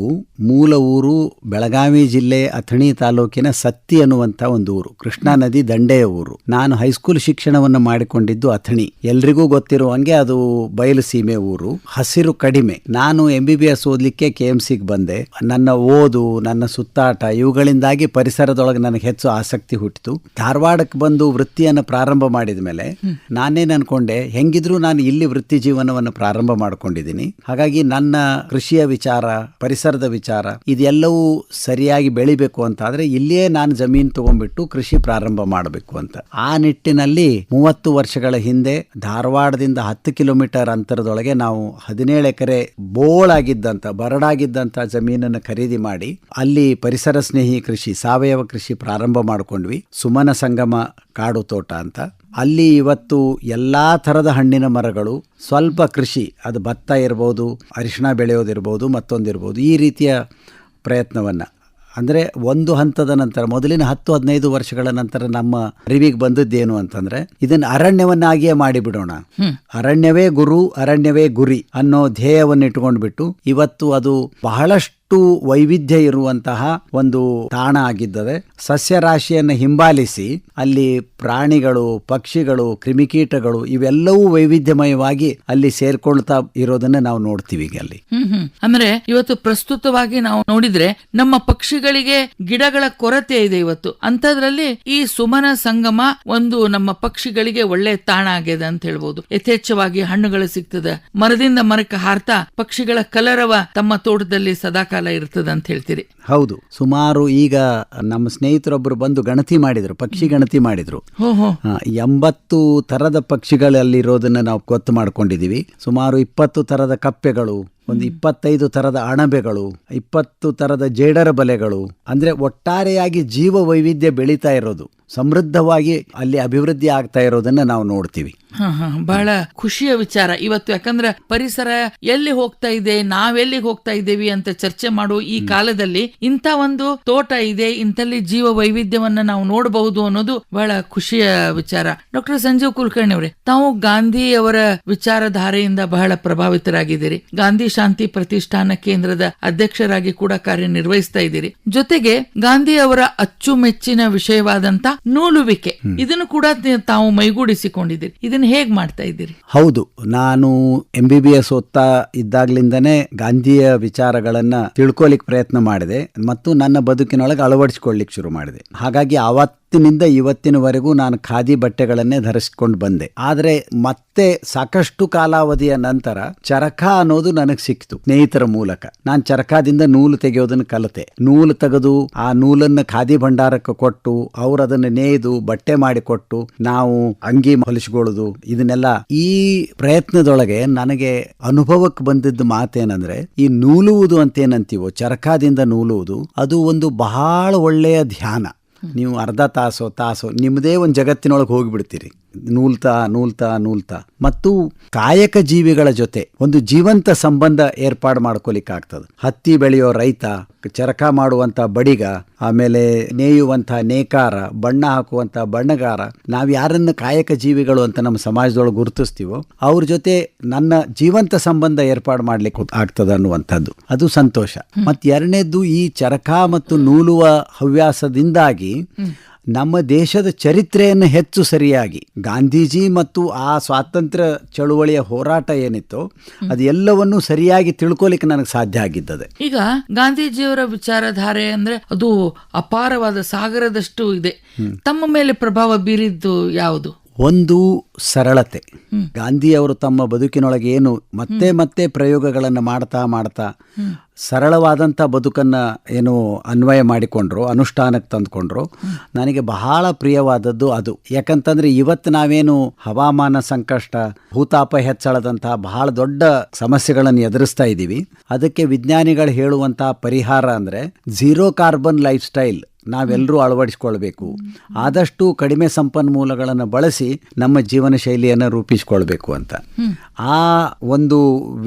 ಮೂಲ ಊರು ಬೆಳಗಾವಿ ಜಿಲ್ಲೆ ಅಥಣಿ ತಾಲೂಕಿನ ಸತ್ತಿ ಅನ್ನುವಂತ ಒಂದು ಊರು, ಕೃಷ್ಣಾ ನದಿ ದಂಡೆಯ ಊರು. ನಾನು ಹೈಸ್ಕೂಲ್ ಶಿಕ್ಷಣವನ್ನು ಮಾಡಿಕೊಂಡಿದ್ದು ಅಥಣಿ. ಎಲ್ರಿಗೂ ಗೊತ್ತಿರುವಂಗೆ ಅದು ಬಯಲು ಸೀಮೆ ಊರು, ಹಸಿರು ಕಡಿಮೆ. ನಾನು MBBS ಓದ್ಲಿಕ್ಕೆ KMCಗೆ ಬಂದೆ. ನನ್ನ ಓದು, ನನ್ನ ಸುತ್ತಾಟ ಇವುಗಳಿಂದಾಗಿ ಪರಿಸರದೊಳಗೆ ನನಗೆ ಹೆಚ್ಚು ಆಸಕ್ತಿ ಹುಟ್ಟಿತು. ಧಾರವಾಡಕ್ಕೆ ಬಂದು ವೃತ್ತಿಯನ್ನು ಪ್ರಾರಂಭ ಮಾಡಿದ ಮೇಲೆ ನಾನೇನು ಅನ್ಕೊಂಡೆ, ಹೆಂಗಿದ್ರು ನಾನು ಇಲ್ಲಿ ವೃತ್ತಿ ಜೀವನವನ್ನು ಪ್ರಾರಂಭ ಮಾಡ್ಕೊಂಡಿದ್ದೀನಿ. ಹಾಗಾಗಿ ನನ್ನ ಕೃಷಿಯ ವಿಚಾರ, ಪರಿಸರದ ವಿಚಾರ ಇದೆಲ್ಲವೂ ಸರಿಯಾಗಿ ಬೆಳಿಬೇಕು ಅಂತ ಆದ್ರೆ ಇಲ್ಲಿಯೇ ನಾನು ಜಮೀನು ತಗೊಂಡ್ಬಿಟ್ಟು ಕೃಷಿ ಪ್ರಾರಂಭ ಮಾಡಬೇಕು ಅಂತ. ಆ ನಿಟ್ಟಿನಲ್ಲಿ 30 ವರ್ಷಗಳ ಹಿಂದೆ ಧಾರವಾಡದಿಂದ 10 ಕಿಲೋಮೀಟರ್ ಅಂತರದೊಳಗೆ ನಾವು 17 ಎಕರೆ ಬೋಳಾಗಿದ್ದಂತ, ಬರಡಾಗಿದ್ದಂತ ಜಮೀನನ್ನು ಖರೀದಿ ಮಾಡಿ ಅಲ್ಲಿ ಪರಿಸರ ಸ್ನೇಹಿ ಕೃಷಿ, ಸಾವಯವ ಕೃಷಿ ಪ್ರಾರಂಭ ಮಾಡ್ಕೊಂಡ್ವಿ. ಸುಮನ ಸಂಗಮ ಕಾಡು ತೋಟ ಅಂತ. ಅಲ್ಲಿ ಇವತ್ತು ಎಲ್ಲಾ ಥರದ ಹಣ್ಣಿನ ಮರಗಳು, ಸ್ವಲ್ಪ ಕೃಷಿ, ಅದು ಭತ್ತ ಇರ್ಬೋದು, ಅರಿಶಿಣ ಬೆಳೆಯೋದಿರ್ಬೋದು, ಮತ್ತೊಂದಿರ್ಬೋದು, ಈ ರೀತಿಯ ಪ್ರಯತ್ನವನ್ನು ಅಂದರೆ ಒಂದು ಹಂತದ ನಂತರ, ಮೊದಲಿನ 10-15 ವರ್ಷಗಳ ನಂತರ ನಮ್ಮ ಅರಿವಿಗೆ ಬಂದದ್ದೇನು ಅಂತಂದ್ರೆ, ಇದನ್ನು ಅರಣ್ಯವನ್ನಾಗಿಯೇ ಮಾಡಿಬಿಡೋಣ, ಅರಣ್ಯವೇ ಗುರು, ಅರಣ್ಯವೇ ಗುರಿ ಅನ್ನೋ ಧ್ಯೇಯವನ್ನು ಇಟ್ಕೊಂಡ್ಬಿಟ್ಟು ಇವತ್ತು ಅದು ಬಹಳಷ್ಟು ವೈವಿಧ್ಯ ಇರುವಂತಹ ಒಂದು ತಾಣ ಆಗಿದ್ದದೆ. ಸಸ್ಯರಾಶಿಯನ್ನು ಹಿಂಬಾಲಿಸಿ ಅಲ್ಲಿ ಪ್ರಾಣಿಗಳು, ಪಕ್ಷಿಗಳು, ಕ್ರಿಮಿಕೀಟಗಳು ಇವೆಲ್ಲವೂ ವೈವಿಧ್ಯಮಯವಾಗಿ ಅಲ್ಲಿ ಸೇರ್ಕೊಳ್ತಾ ಇರೋದನ್ನ ನಾವು ನೋಡ್ತೀವಿ ಅಲ್ಲಿ. ಅಂದ್ರೆ ಇವತ್ತು ಪ್ರಸ್ತುತವಾಗಿ ನಾವು ನೋಡಿದ್ರೆ ನಮ್ಮ ಪಕ್ಷಿಗಳಿಗೆ ಗಿಡಗಳ ಕೊರತೆ ಇದೆ ಇವತ್ತು. ಅಂತದ್ರಲ್ಲಿ ಈ ಸುಮನ ಸಂಗಮ ಒಂದು ನಮ್ಮ ಪಕ್ಷಿಗಳಿಗೆ ಒಳ್ಳೆ ತಾಣ ಆಗಿದೆ ಅಂತ ಹೇಳ್ಬೋದು. ಯಥೇಚ್ಛವಾಗಿ ಹಣ್ಣುಗಳು ಸಿಗ್ತದೆ, ಮರದಿಂದ ಮರಕ್ಕೆ ಹಾರ್ತಾ ಪಕ್ಷಿಗಳ ಕಲರವ ತಮ್ಮ ತೋಟದಲ್ಲಿ ಸದಾಕಾಲ ಇರ್ತದೆ ಅಂತ ಹೇಳ್ತೀರಿ. ಹೌದು. ಸುಮಾರು ಈಗ ನಮ್ಮ ಸ್ನೇಹಿತರೊಬ್ಬರು ಬಂದು ಗಣತಿ ಮಾಡಿದ್ರು, ಪಕ್ಷಿ ಗಣತಿ ಮಾಡಿದ್ರು. 80 ತರದ ಪಕ್ಷಿಗಳಲ್ಲಿರೋದನ್ನ ನಾವು ಗೊತ್ತು ಮಾಡ್ಕೊಂಡಿದೀವಿ. ಸುಮಾರು 20 ತರದ ಕಪ್ಪೆಗಳು, ಒಂದು 25 ತರದ ಅಣಬೆಗಳು, 20 ತರದ ಜೇಡರ ಬಲೆಗಳು. ಅಂದ್ರೆ ಒಟ್ಟಾರೆಯಾಗಿ ಜೀವ ವೈವಿಧ್ಯ ಬೆಳೀತಾ ಇರೋದು, ಸಮೃದ್ಧವಾಗಿ ಅಲ್ಲಿ ಅಭಿವೃದ್ಧಿ ಆಗ್ತಾ ಇರೋದನ್ನ ನಾವು ನೋಡ್ತೀವಿ. ಬಹಳ ಖುಷಿಯ ವಿಚಾರ ಇವತ್ತು. ಯಾಕಂದ್ರೆ ಪರಿಸರ ಎಲ್ಲಿ ಹೋಗ್ತಾ ಇದೆ, ನಾವೆಲ್ಲಿಗೆ ಹೋಗ್ತಾ ಇದ್ದೇವೆ ಅಂತ ಚರ್ಚೆ ಮಾಡೋ ಈ ಕಾಲದಲ್ಲಿ ಇಂಥ ಒಂದು ತೋಟ ಇದೆ, ಇಂಥಲ್ಲಿ ಜೀವ ವೈವಿಧ್ಯವನ್ನ ನಾವು ನೋಡಬಹುದು ಅನ್ನೋದು ಬಹಳ ಖುಷಿಯ ವಿಚಾರ. ಡಾಕ್ಟರ್ ಸಂಜೀವ್ ಕುಲಕರ್ಣಿ ಅವರೇ, ತಾವು ಗಾಂಧಿ ಅವರ ವಿಚಾರಧಾರೆಯಿಂದ ಬಹಳ ಪ್ರಭಾವಿತರಾಗಿದ್ದೀರಿ. ಗಾಂಧಿ ಶಾಂತಿ ಪ್ರತಿಷ್ಠಾನ ಕೇಂದ್ರದ ಅಧ್ಯಕ್ಷರಾಗಿ ಕೂಡ ಕಾರ್ಯನಿರ್ವಹಿಸ್ತಾ ಇದ್ದೀರಿ. ಜೊತೆಗೆ ಗಾಂಧಿ ಅವರ ಅಚ್ಚುಮೆಚ್ಚಿನ ವಿಷಯವಾದಂತ ನೂಲುವಿಕೆ, ಇದನ್ನು ಕೂಡ ತಾವು ಮೈಗೂಡಿಸಿಕೊಂಡಿದ್ದೀರಿ. ಇದನ್ನು ಹೇಗ್ ಮಾಡ್ತಾ ಇದ್ದೀರಿ? ಹೌದು, ನಾನು MBBS ಓದ್ತಾ ಇದ್ದಾಗ್ಲಿಂದನೇ ಗಾಂಧಿಯ ವಿಚಾರಗಳನ್ನ ತಿಳ್ಕೊಲಿಕ್ಕೆ ಪ್ರಯತ್ನ ಮಾಡಿದೆ ಮತ್ತು ನನ್ನ ಬದುಕಿನೊಳಗೆ ಅಳವಡಿಸಿಕೊಳ್ಳಿಕ್ಕೆ ಶುರು ಮಾಡಿದೆ. ಹಾಗಾಗಿ ಅವತ್ತಿನಿಂದ ಇವತ್ತಿನವರೆಗೂ ನಾನು ಖಾದಿ ಬಟ್ಟೆಗಳನ್ನೇ ಧರಿಸಿಕೊಂಡು ಬಂದೆ. ಆದ್ರೆ ಮತ್ತೆ ಸಾಕಷ್ಟು ಕಾಲಾವಧಿಯ ನಂತರ ಚರಕ ಅನ್ನೋದು ನನಗೆ ನನಗೆ ಸಿಕ್ತು ಸ್ನೇಹಿತರ ಮೂಲಕ. ನಾನು ಚರಕಾದಿಂದ ನೂಲು ತೆಗೆಯೋದನ್ನು ಕಲಿತೆ. ನೂಲು ತೆಗೆದು ಆ ನೂಲನ್ನು ಖಾದಿ ಭಂಡಾರಕ್ಕೆ ಕೊಟ್ಟು ಅವ್ರು ಅದನ್ನು ನೇಯ್ದು ಬಟ್ಟೆ ಮಾಡಿಕೊಟ್ಟು ನಾವು ಅಂಗಿ ಹೊಲಿಸ್ಕೊಳ್ಳೋದು, ಇದನ್ನೆಲ್ಲ ಈ ಪ್ರಯತ್ನದೊಳಗೆ ನನಗೆ ಅನುಭವಕ್ಕೆ ಬಂದಿದ್ದ ಮಾತೇನಂದ್ರೆ, ಈ ನೂಲುವುದು ಅಂತೇನಂತೀವೋ, ಚರಕಾದಿಂದ ನೂಲುವುದು, ಅದು ಒಂದು ಬಹಳ ಒಳ್ಳೆಯ ಧ್ಯಾನ. ನೀವು ಅರ್ಧ ತಾಸೋ ನಿಮ್ಮದೇ ಒಂದು ಜಗತ್ತಿನೊಳಗೆ ಹೋಗಿಬಿಡ್ತೀರಿ ನೂಲ್ತಾ ನೂಲ್ತಾ ನೂಲ್ತಾ. ಮತ್ತು ಕಾಯಕ ಜೀವಿಗಳ ಜೊತೆ ಒಂದು ಜೀವಂತ ಸಂಬಂಧ ಏರ್ಪಾಡು ಮಾಡ್ಕೊಲಿಕ್ಕಾಗ್ತದೆ. ಹತ್ತಿ ಬೆಳೆಯೋ ರೈತ, ಚರಕ ಮಾಡುವಂಥ ಬಡಿಗ, ಆಮೇಲೆ ನೇಯುವಂಥ ನೇಕಾರ, ಬಣ್ಣ ಹಾಕುವಂಥ ಬಣ್ಣಗಾರ, ನಾವು ಯಾರನ್ನು ಕಾಯಕ ಜೀವಿಗಳು ಅಂತ ನಮ್ಮ ಸಮಾಜದೊಳಗೆ ಗುರುತಿಸ್ತೀವೋ ಅವ್ರ ಜೊತೆ ನನ್ನ ಜೀವಂತ ಸಂಬಂಧ ಏರ್ಪಾಡು ಮಾಡ್ಲಿಕ್ಕೆ ಆಗ್ತದೆ ಅನ್ನುವಂಥದ್ದು, ಅದು ಸಂತೋಷ. ಮತ್ತು ಎರಡನೇದ್ದು, ಈ ಚರಕ ಮತ್ತು ನೂಲುವ ಹವ್ಯಾಸದಿಂದಾಗಿ ನಮ್ಮ ದೇಶದ ಚರಿತ್ರೆಯನ್ನು ಹೆಚ್ಚು ಸರಿಯಾಗಿ, ಗಾಂಧೀಜಿ ಮತ್ತು ಆ ಸ್ವಾತಂತ್ರ್ಯ ಚಳುವಳಿಯ ಹೋರಾಟ ಏನಿತ್ತು ಅದು ಎಲ್ಲವನ್ನೂ ಸರಿಯಾಗಿ ತಿಳ್ಕೊಲಿಕ್ಕೆ ನನಗೆ ಸಾಧ್ಯ ಆಗಿದ್ದದೆ. ಈಗ ಗಾಂಧೀಜಿಯವರ ವಿಚಾರಧಾರೆ ಅಂದ್ರೆ ಅದು ಅಪಾರವಾದ ಸಾಗರದಷ್ಟು ಇದೆ. ತಮ್ಮ ಮೇಲೆ ಪ್ರಭಾವ ಬೀರಿದ್ದು ಯಾವುದು? ಒಂದು ಸರಳತೆ. ಗಾಂಧಿಯವರು ತಮ್ಮ ಬದುಕಿನೊಳಗೆ ಏನು ಮತ್ತೆ ಮತ್ತೆ ಪ್ರಯೋಗಗಳನ್ನು ಮಾಡ್ತಾ ಮಾಡ್ತಾ ಸರಳವಾದಂಥ ಬದುಕನ್ನು ಏನು ಅನ್ವಯ ಮಾಡಿಕೊಂಡ್ರು, ಅನುಷ್ಠಾನಕ್ಕೆ ತಂದುಕೊಂಡ್ರು, ನನಗೆ ಬಹಳ ಪ್ರಿಯವಾದದ್ದು ಅದು. ಯಾಕಂತಂದ್ರೆ ಇವತ್ತು ನಾವೇನು ಹವಾಮಾನ ಸಂಕಷ್ಟ, ಭೂತಾಪ ಹೆಚ್ಚಳದಂಥ ಬಹಳ ದೊಡ್ಡ ಸಮಸ್ಯೆಗಳನ್ನು ಎದುರಿಸ್ತಾ ಇದ್ದೀವಿ. ಅದಕ್ಕೆ ವಿಜ್ಞಾನಿಗಳು ಹೇಳುವಂಥ ಪರಿಹಾರ ಅಂದರೆ ಝೀರೋ ಕಾರ್ಬನ್ ಲೈಫ್ ಸ್ಟೈಲ್ ನಾವೆಲ್ಲರೂ ಅಳವಡಿಸ್ಕೊಳ್ಬೇಕು. ಆದಷ್ಟು ಕಡಿಮೆ ಸಂಪನ್ಮೂಲಗಳನ್ನು ಬಳಸಿ ನಮ್ಮ ಜೀವನ ಶೈಲಿಯನ್ನು ರೂಪಿಸ್ಕೊಳ್ಬೇಕು ಅಂತ. ಆ ಒಂದು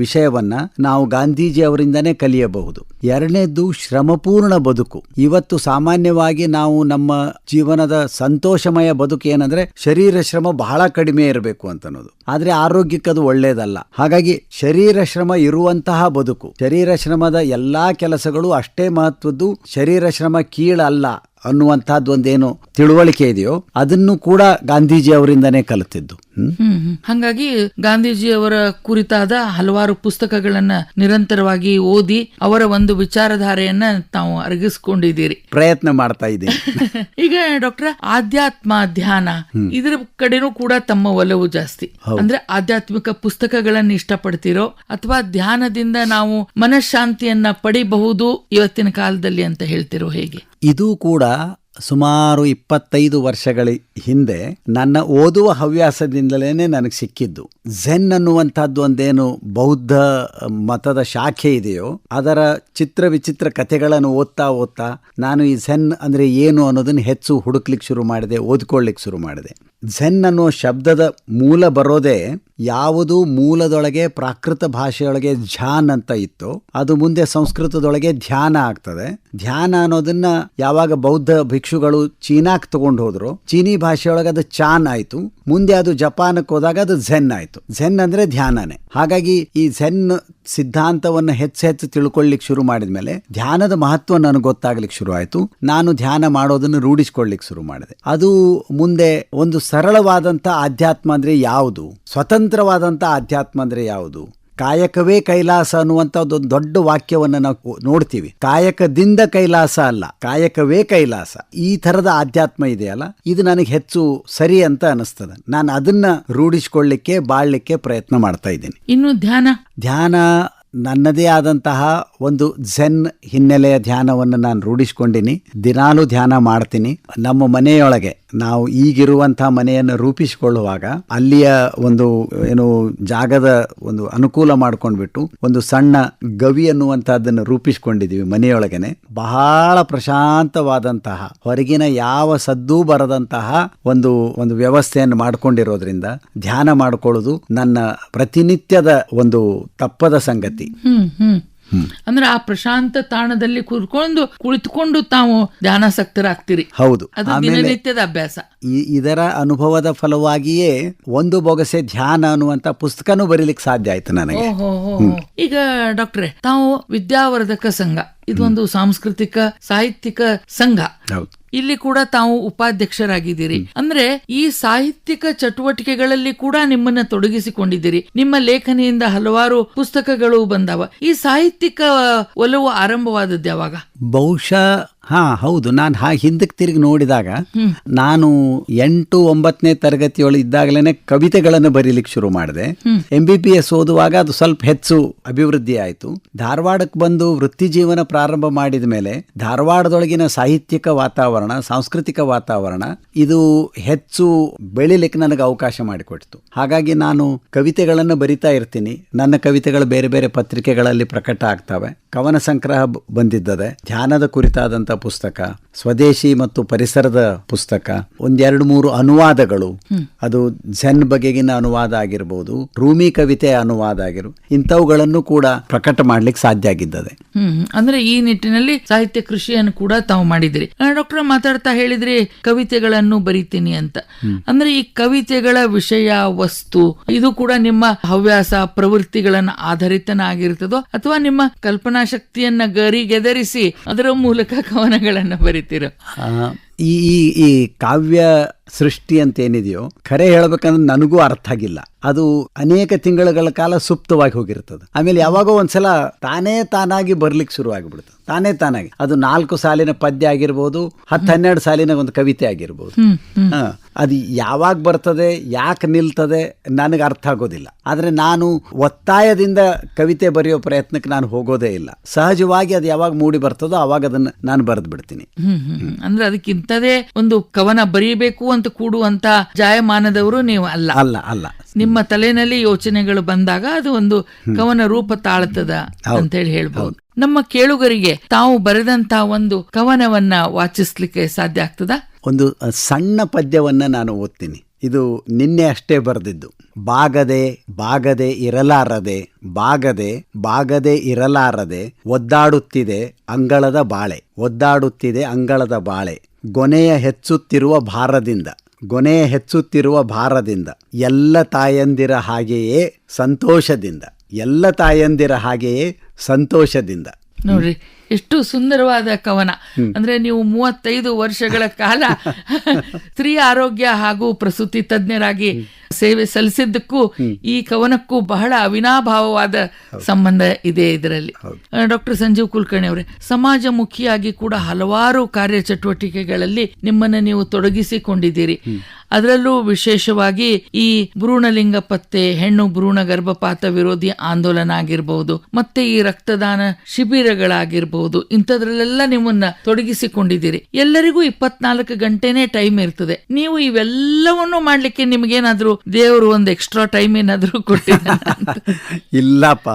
ವಿಷಯವನ್ನು ನಾವು ಗಾಂಧೀಜಿ ಅವರಿಂದನೇ ಕಲಿಯಬಹುದು. ಎರಡನೇದ್ದು, ಶ್ರಮಪೂರ್ಣ ಬದುಕು. ಇವತ್ತು ಸಾಮಾನ್ಯವಾಗಿ ನಾವು ನಮ್ಮ ಜೀವನದ ಸಂತೋಷಮಯ ಬದುಕು ಏನಂದ್ರೆ ಶರೀರ ಶ್ರಮ ಬಹಳ ಕಡಿಮೆ ಇರಬೇಕು ಅಂತ ಅನ್ನೋದು. ಆದ್ರೆ ಆರೋಗ್ಯಕ್ಕೆ ಅದು ಒಳ್ಳೆಯದಲ್ಲ. ಹಾಗಾಗಿ ಶರೀರ ಶ್ರಮ ಇರುವಂತಹ ಬದುಕು, ಶರೀರ ಶ್ರಮದ ಎಲ್ಲಾ ಕೆಲಸಗಳು ಅಷ್ಟೇ ಮಹತ್ವದ್ದು, ಶರೀರ ಶ್ರಮ ಕೀಳಲ್ಲ ಅನ್ನುವಂಥದ್ದು ಒಂದೇನು ತಿಳುವಳಿಕೆ ಇದೆಯೋ ಅದನ್ನು ಕೂಡ ಗಾಂಧೀಜಿ ಅವರಿಂದನೇ ಕಲಿತಿದ್ದು. ಹಾಗಾಗಿ ಗಾಂಧೀಜಿಯವರ ಕುರಿತಾದ ಹಲವಾರು ಪುಸ್ತಕಗಳನ್ನ ನಿರಂತರವಾಗಿ ಓದಿ ಅವರ ಒಂದು ವಿಚಾರಧಾರೆಯನ್ನ ತಾವು ಅರಗಿಸ್ಕೊಂಡಿದ್ದೀರಿ, ಪ್ರಯತ್ನ ಮಾಡ್ತಾ ಇದ್ದೀನಿ. ಈಗ ಡಾಕ್ಟರ್, ಆಧ್ಯಾತ್ಮ, ಧ್ಯಾನ ಇದರ ಕಡೆನೂ ಕೂಡ ತಮ್ಮ ಒಲವು ಜಾಸ್ತಿ. ಅಂದ್ರೆ ಆಧ್ಯಾತ್ಮಿಕ ಪುಸ್ತಕಗಳನ್ನ ಇಷ್ಟಪಡ್ತಿರೋ ಅಥವಾ ಧ್ಯಾನದಿಂದ ನಾವು ಮನಃಶಾಂತಿಯನ್ನ ಪಡಿಬಹುದು ಇವತ್ತಿನ ಕಾಲದಲ್ಲಿ ಅಂತ ಹೇಳ್ತಿರೋ, ಹೇಗೆ? ಇದು ಕೂಡ ಸುಮಾರು 25 ವರ್ಷಗಳ ಹಿಂದೆ ನನ್ನ ಓದುವ ಹವ್ಯಾಸದಿಂದಲೇ ನನಗೆ ಸಿಕ್ಕಿದ್ದು. ಝೆನ್ ಅನ್ನುವಂಥದ್ದು ಒಂದೇನು ಬೌದ್ಧ ಮತದ ಶಾಖೆ ಇದೆಯೋ ಅದರ ಚಿತ್ರ ವಿಚಿತ್ರ ಕಥೆಗಳನ್ನು ಓದ್ತಾ ನಾನು ಈ ಝೆನ್ ಅಂದರೆ ಏನು ಅನ್ನೋದನ್ನು ಹೆಚ್ಚು ಹುಡುಕ್ಲಿಕ್ಕೆ ಶುರು ಮಾಡಿದೆ, ಓದ್ಕೊಳ್ಳಿಕ್ಕೆ ಶುರು ಮಾಡಿದೆ. ಝೆನ್ ಅನ್ನೋ ಶಬ್ದದ ಮೂಲ ಬರೋದೇ ಯಾವುದು ಮೂಲದೊಳಗೆ ಪ್ರಾಕೃತ ಭಾಷೆಯೊಳಗೆ ಝಾನ್ ಅಂತ ಇತ್ತು, ಅದು ಮುಂದೆ ಸಂಸ್ಕೃತದೊಳಗೆ ಧ್ಯಾನ ಆಗ್ತದೆ. ಧ್ಯಾನ ಅನ್ನೋದನ್ನ ಯಾವಾಗ ಬೌದ್ಧ ಭಿಕ್ಷುಗಳು ಚೀನಾಕ್ ತಗೊಂಡು ಹೋದ್ರು, ಚೀನಿ ಭಾಷೆಯೊಳಗೆ ಅದು ಚಾನ್ ಆಯ್ತು, ಮುಂದೆ ಅದು ಜಪಾನಕ್ಕೆ ಹೋದಾಗ ಅದು ಝೆನ್ ಆಯ್ತು. ಝೆನ್ ಅಂದ್ರೆ ಧ್ಯಾನನೇ. ಹಾಗಾಗಿ ಈ ಝೆನ್ ಸಿದ್ಧಾಂತವನ್ನು ಹೆಚ್ಚು ತಿಳ್ಕೊಳ್ಳಿಕ್ಕೆ ಶುರು ಮಾಡಿದ್ಮೇಲೆ ಧ್ಯಾನದ ಮಹತ್ವ ನನಗೆ ಗೊತ್ತಾಗ್ಲಿಕ್ಕೆ ಶುರು ಆಯ್ತು. ನಾನು ಧ್ಯಾನ ಮಾಡೋದನ್ನು ರೂಢಿಸ್ಕೊಳ್ಳಿಕ್ಕೆ ಶುರು ಮಾಡಿದೆ. ಅದು ಮುಂದೆ ಒಂದು ಸರಳವಾದಂಥ ಆಧ್ಯಾತ್ಮ ಅಂದ್ರೆ ಯಾವುದು, ಸ್ವತಂತ್ರವಾದಂಥ ಆಧ್ಯಾತ್ಮ ಅಂದ್ರೆ ಯಾವುದು, ಕಾಯಕವೇ ಕೈಲಾಸ ಅನ್ನುವಂಥದ್ದು ಒಂದು ದೊಡ್ಡ ವಾಕ್ಯವನ್ನು ನಾವು ನೋಡ್ತೀವಿ. ಕಾಯಕದಿಂದ ಕೈಲಾಸ ಅಲ್ಲ, ಕಾಯಕವೇ ಕೈಲಾಸ. ಈ ಥರದ ಆಧ್ಯಾತ್ಮ ಇದೆಯಲ್ಲ, ಇದು ನನಗೆ ಹೆಚ್ಚು ಸರಿ ಅಂತ ಅನಿಸ್ತದೆ. ನಾನು ಅದನ್ನ ರೂಢಿಸ್ಕೊಳ್ಳಿಕ್ಕೆ, ಬಾಳ್ಲಿಕ್ಕೆ ಪ್ರಯತ್ನ ಮಾಡ್ತಾ ಇದ್ದೀನಿ. ಇನ್ನು ಧ್ಯಾನ ನನ್ನದೇ ಆದಂತಹ ಒಂದು ಝೆನ್ ಹಿನ್ನೆಲೆಯ ಧ್ಯಾನವನ್ನು ನಾನು ರೂಢಿಸ್ಕೊಂಡಿನಿ. ದಿನಾಲೂ ಧ್ಯಾನ ಮಾಡ್ತೀನಿ. ನಮ್ಮ ಮನೆಯೊಳಗೆ ನಾವು ಈಗಿರುವಂತಹ ಮನೆಯನ್ನು ರೂಪಿಸಿಕೊಳ್ಳುವಾಗ ಅಲ್ಲಿಯ ಒಂದು ಏನು ಜಾಗದ ಒಂದು ಅನುಕೂಲ ಮಾಡ್ಕೊಂಡ್ಬಿಟ್ಟು ಒಂದು ಸಣ್ಣ ಗವಿ ಅನ್ನುವಂತಹದ್ದನ್ನು ರೂಪಿಸ್ಕೊಂಡಿದೀವಿ ಮನೆಯೊಳಗನೆ. ಬಹಳ ಪ್ರಶಾಂತವಾದಂತಹ, ಹೊರಗಿನ ಯಾವ ಸದ್ದೂ ಬರದಂತಹ ಒಂದು ವ್ಯವಸ್ಥೆಯನ್ನು ಮಾಡ್ಕೊಂಡಿರೋದ್ರಿಂದ ಧ್ಯಾನ ಮಾಡ್ಕೊಳ್ಳೋದು ನನ್ನ ಪ್ರತಿನಿತ್ಯದ ಒಂದು ತಪ್ಪದ ಸಂಗತಿ. ಅಂದ್ರೆ ಆ ಪ್ರಶಾಂತ ತಾಣದಲ್ಲಿ ಕುಳಿತುಕೊಂಡು ತಾವು ಧ್ಯಾನಾಸಕ್ತರಾಗ್ತೀರಿ. ಹೌದು, ಅದು ದಿನನಿತ್ಯದ ಅಭ್ಯಾಸ. ಇದರ ಅನುಭವದ ಫಲವಾಗಿಯೇ ಒಂದು ಬೊಗಸೆ ಧ್ಯಾನ ಅನ್ನುವಂತ ಪುಸ್ತಕನೂ ಬರೀಲಿಕ್ಕೆ ಸಾಧ್ಯ ಆಯ್ತು ನನಗೆ. ಈಗ ಡಾಕ್ಟ್ರೆ, ತಾವು ವಿದ್ಯಾವರ್ಧಕ ಸಂಘ, ಇದೊಂದು ಸಾಂಸ್ಕೃತಿಕ ಸಾಹಿತ್ಯಿಕ ಸಂಘ, ಇಲ್ಲಿ ಕೂಡ ತಾವು ಉಪಾಧ್ಯಕ್ಷರಾಗಿದ್ದೀರಿ. ಅಂದ್ರೆ ಈ ಸಾಹಿತ್ಯಿಕ ಚಟುವಟಿಕೆಗಳಲ್ಲಿ ಕೂಡ ನಿಮ್ಮನ್ನ ತೊಡಗಿಸಿಕೊಂಡಿದ್ದೀರಿ. ನಿಮ್ಮ ಲೇಖನಿಯಿಂದ ಹಲವಾರು ಪುಸ್ತಕಗಳು ಬಂದವ. ಈ ಸಾಹಿತ್ಯಿಕ ಒಲವು ಆರಂಭವಾದದ್ದು ಯಾವಾಗ? ಬಹುಶಃ ಹೌದು. ನಾನು ಹಿಂದಕ್ಕೆ ತಿರುಗಿ ನೋಡಿದಾಗ ನಾನು 8, 9ನೇ ತರಗತಿಯೊಳಗೆ ಇದ್ದಾಗಲೇ ಕವಿತೆಗಳನ್ನು ಬರೀಲಿಕ್ಕೆ ಶುರು ಮಾಡಿದೆ. MBBS ಓದುವಾಗ ಅದು ಸ್ವಲ್ಪ ಹೆಚ್ಚು ಅಭಿವೃದ್ಧಿ ಆಯಿತು. ಧಾರವಾಡಕ್ಕೆ ಬಂದು ವೃತ್ತಿ ಜೀವನ ಪ್ರಾರಂಭ ಮಾಡಿದ ಮೇಲೆ ಧಾರವಾಡದೊಳಗಿನ ಸಾಹಿತ್ಯಿಕ ವಾತಾವರಣ, ಸಾಂಸ್ಕೃತಿಕ ವಾತಾವರಣ ಇದು ಹೆಚ್ಚು ಬೆಳಿಲಿಕ್ಕೆ ನನಗೆ ಅವಕಾಶ ಮಾಡಿಕೊಡ್ತು. ಹಾಗಾಗಿ ನಾನು ಕವಿತೆಗಳನ್ನು ಬರಿತಾ ಇರ್ತೀನಿ. ನನ್ನ ಕವಿತೆಗಳು ಬೇರೆ ಬೇರೆ ಪತ್ರಿಕೆಗಳಲ್ಲಿ ಪ್ರಕಟ ಆಗ್ತವೆ. ಕವನ ಸಂಗ್ರಹ ಬಂದಿದ್ದದೆ, ಧ್ಯಾನದ ಕುರಿತಾದಂಥ ಪುಸ್ತಕ, ಸ್ವದೇಶಿ ಮತ್ತು ಪರಿಸರದ ಪುಸ್ತಕ, 1-2-3 ಅನುವಾದಗಳು, ಅದು ಝೆನ್ ಬಗೆಗಿನ ಅನುವಾದ ಆಗಿರ್ಬೋದು, ರೂಮಿ ಕವಿತೆಯ ಅನುವಾದ ಆಗಿರ್ಬೋದು, ಇಂಥವುಗಳನ್ನು ಕೂಡ ಪ್ರಕಟ ಮಾಡ್ಲಿಕ್ಕೆ ಸಾಧ್ಯ ಆಗಿದ್ದದೆ. ಅಂದ್ರೆ ಈ ನಿಟ್ಟಿನಲ್ಲಿ ಸಾಹಿತ್ಯ ಕೃಷಿಯನ್ನು ಕೂಡ ತಾವು ಮಾಡಿದಿರಿ. ಡಾಕ್ಟರ್ ಮಾತಾಡ್ತಾ ಹೇಳಿದ್ರಿ ಕವಿತೆಗಳನ್ನು ಬರೀತೀನಿ ಅಂತ. ಅಂದ್ರೆ ಈ ಕವಿತೆಗಳ ವಿಷಯ, ವಸ್ತು ಇದು ಕೂಡ ನಿಮ್ಮ ಹವ್ಯಾಸ ಪ್ರವೃತ್ತಿಗಳನ್ನ ಆಧಾರಿತನಾಗಿರ್ತದೋ ಅಥವಾ ನಿಮ್ಮ ಕಲ್ಪನಾ ಶಕ್ತಿಯನ್ನ ಗರಿಗೆದರಿಸಿ ಅದರ ಮೂಲಕ ಕವನಗಳನ್ನ ಬರೀತೀರ? ಈ ಕಾವ್ಯ ಸೃಷ್ಟಿ ಅಂತ ಏನಿದೆಯೋ ಖರೆ ಹೇಳ್ಬೇಕಂದ್ರೆ ನನಗೂ ಅರ್ಥ ಆಗಿಲ್ಲ. ಅದು ಅನೇಕ ತಿಂಗಳುಗಳ ಕಾಲ ಸುಪ್ತವಾಗಿ ಹೋಗಿರ್ತದೆ. ಆಮೇಲೆ ಯಾವಾಗೋ ಒಂದ್ಸಲ ತಾನಾಗಿ ಬರ್ಲಿಕ್ಕೆ ಶುರು ಆಗಿಬಿಡ್ತದೆ. ತಾನಾಗಿ ಅದು 4 ಸಾಲಿನ ಪದ್ಯ ಆಗಿರ್ಬೋದು, 10-12 ಸಾಲಿನ ಒಂದು ಕವಿತೆ ಆಗಿರ್ಬೋದು. ಅದು ಯಾವಾಗ ಬರ್ತದೆ, ಯಾಕೆ ನಿಲ್ತದೆ ನನಗೆ ಅರ್ಥ ಆಗೋದಿಲ್ಲ. ಆದ್ರೆ ನಾನು ಒತ್ತಾಯದಿಂದ ಕವಿತೆ ಬರೆಯೋ ಪ್ರಯತ್ನಕ್ಕೆ ನಾನು ಹೋಗೋದೇ ಇಲ್ಲ. ಸಹಜವಾಗಿ ಅದು ಯಾವಾಗ ಮೂಡಿ ಬರ್ತದೋ ಅವಾಗ ಅದನ್ನ ನಾನು ಬರೆದು ಬಿಡ್ತೀನಿ. ಅಂದ್ರೆ ಅದಕ್ಕಿಂತದೇ ಒಂದು ಕವನ ಬರೀಬೇಕು ಅಂತ ಕೂಡುವಂತ ಜಾಯಮಾನದವರು ನೀವು ಅಲ್ಲ. ಅಲ್ಲ ನಿಮ್ಮ ತಲೆನಲ್ಲಿ ಯೋಚನೆಗಳು ಬಂದಾಗ ಅದು ಒಂದು ಕವನ ರೂಪ ತಾಳ್ತದ ಅಂತ ಹೇಳಿ ಹೇಳ್ಬಹುದು. ನಮ್ಮ ಕೇಳುಗರಿಗೆ ತಾವು ಬರೆದಂತ ಒಂದು ಕವನವನ್ನ ವಾಚಿಸ್ಲಿಕ್ಕೆ ಸಾಧ್ಯ ಆಗ್ತದ? ಒಂದು ಸಣ್ಣ ಪದ್ಯವನ್ನ ನಾನು ಓದ್ತೀನಿ. ಇದು ನಿನ್ನೆ ಅಷ್ಟೇ ಬರೆದಿದ್ದು. ಬಾಗದೆ ಇರಲಾರದೆ, ಬಾಗದೆ ಇರಲಾರದೆ, ಒದ್ದಾಡುತ್ತಿದೆ ಅಂಗಳದ ಬಾಳೆ, ಗೊನೆಯ ಹೆಚ್ಚುತ್ತಿರುವ ಭಾರದಿಂದ, ಎಲ್ಲ ತಾಯಂದಿರ ಹಾಗೆಯೇ ಸಂತೋಷದಿಂದ. ನೋಡ್ರಿ ಎಷ್ಟು ಸುಂದರವಾದ ಕವನ. ಅಂದ್ರೆ ನೀವು 35 ವರ್ಷಗಳ ಕಾಲ ಸ್ತ್ರೀ ಆರೋಗ್ಯ ಹಾಗೂ ಪ್ರಸೂತಿ ತಜ್ಞರಾಗಿ ಸೇವೆ ಸಲ್ಲಿಸಿದ್ದಕ್ಕೂ ಈ ಕವನಕ್ಕೂ ಬಹಳ ಅವಿನಾಭಾವವಾದ ಸಂಬಂಧ ಇದೆ ಇದರಲ್ಲಿ. ಡಾಕ್ಟರ್ ಸಂಜೀವ್ ಕುಲಕರ್ಣಿ ಅವರೇ, ಸಮಾಜಮುಖಿಯಾಗಿ ಕೂಡ ಹಲವಾರು ಕಾರ್ಯಚಟುವಟಿಕೆಗಳಲ್ಲಿ ನಿಮ್ಮನ್ನು ನೀವು ತೊಡಗಿಸಿಕೊಂಡಿದ್ದೀರಿ. ಅದರಲ್ಲೂ ವಿಶೇಷವಾಗಿ ಈ ಭ್ರೂಣಲಿಂಗ ಪತ್ತೆ, ಹೆಣ್ಣು ಭ್ರೂಣ ಗರ್ಭಪಾತ ವಿರೋಧಿ ಆಂದೋಲನ ಆಗಿರಬಹುದು, ಮತ್ತೆ ಈ ರಕ್ತದಾನ ಶಿಬಿರಗಳಾಗಿರ್ಬಹುದು, ಇಂಥದ್ರಲ್ಲೆಲ್ಲ ನಿಮ್ಮನ್ನ ತೊಡಗಿಸಿಕೊಂಡಿದ್ದೀರಿ. ಎಲ್ಲರಿಗೂ 24 ಗಂಟೆನೇ ಟೈಮ್ ಇರ್ತದೆ. ನೀವು ಇವೆಲ್ಲವನ್ನು ಮಾಡ್ಲಿಕ್ಕೆ ನಿಮ್ಗೇನಾದ್ರೂ ದೇವರು ಒಂದು ಎಕ್ಸ್ಟ್ರಾ ಟೈಮ್ ಏನಾದ್ರೂ ಕೊಟ್ಟಿದ್ದಾನೆ? ಇಲ್ಲಪ್ಪ,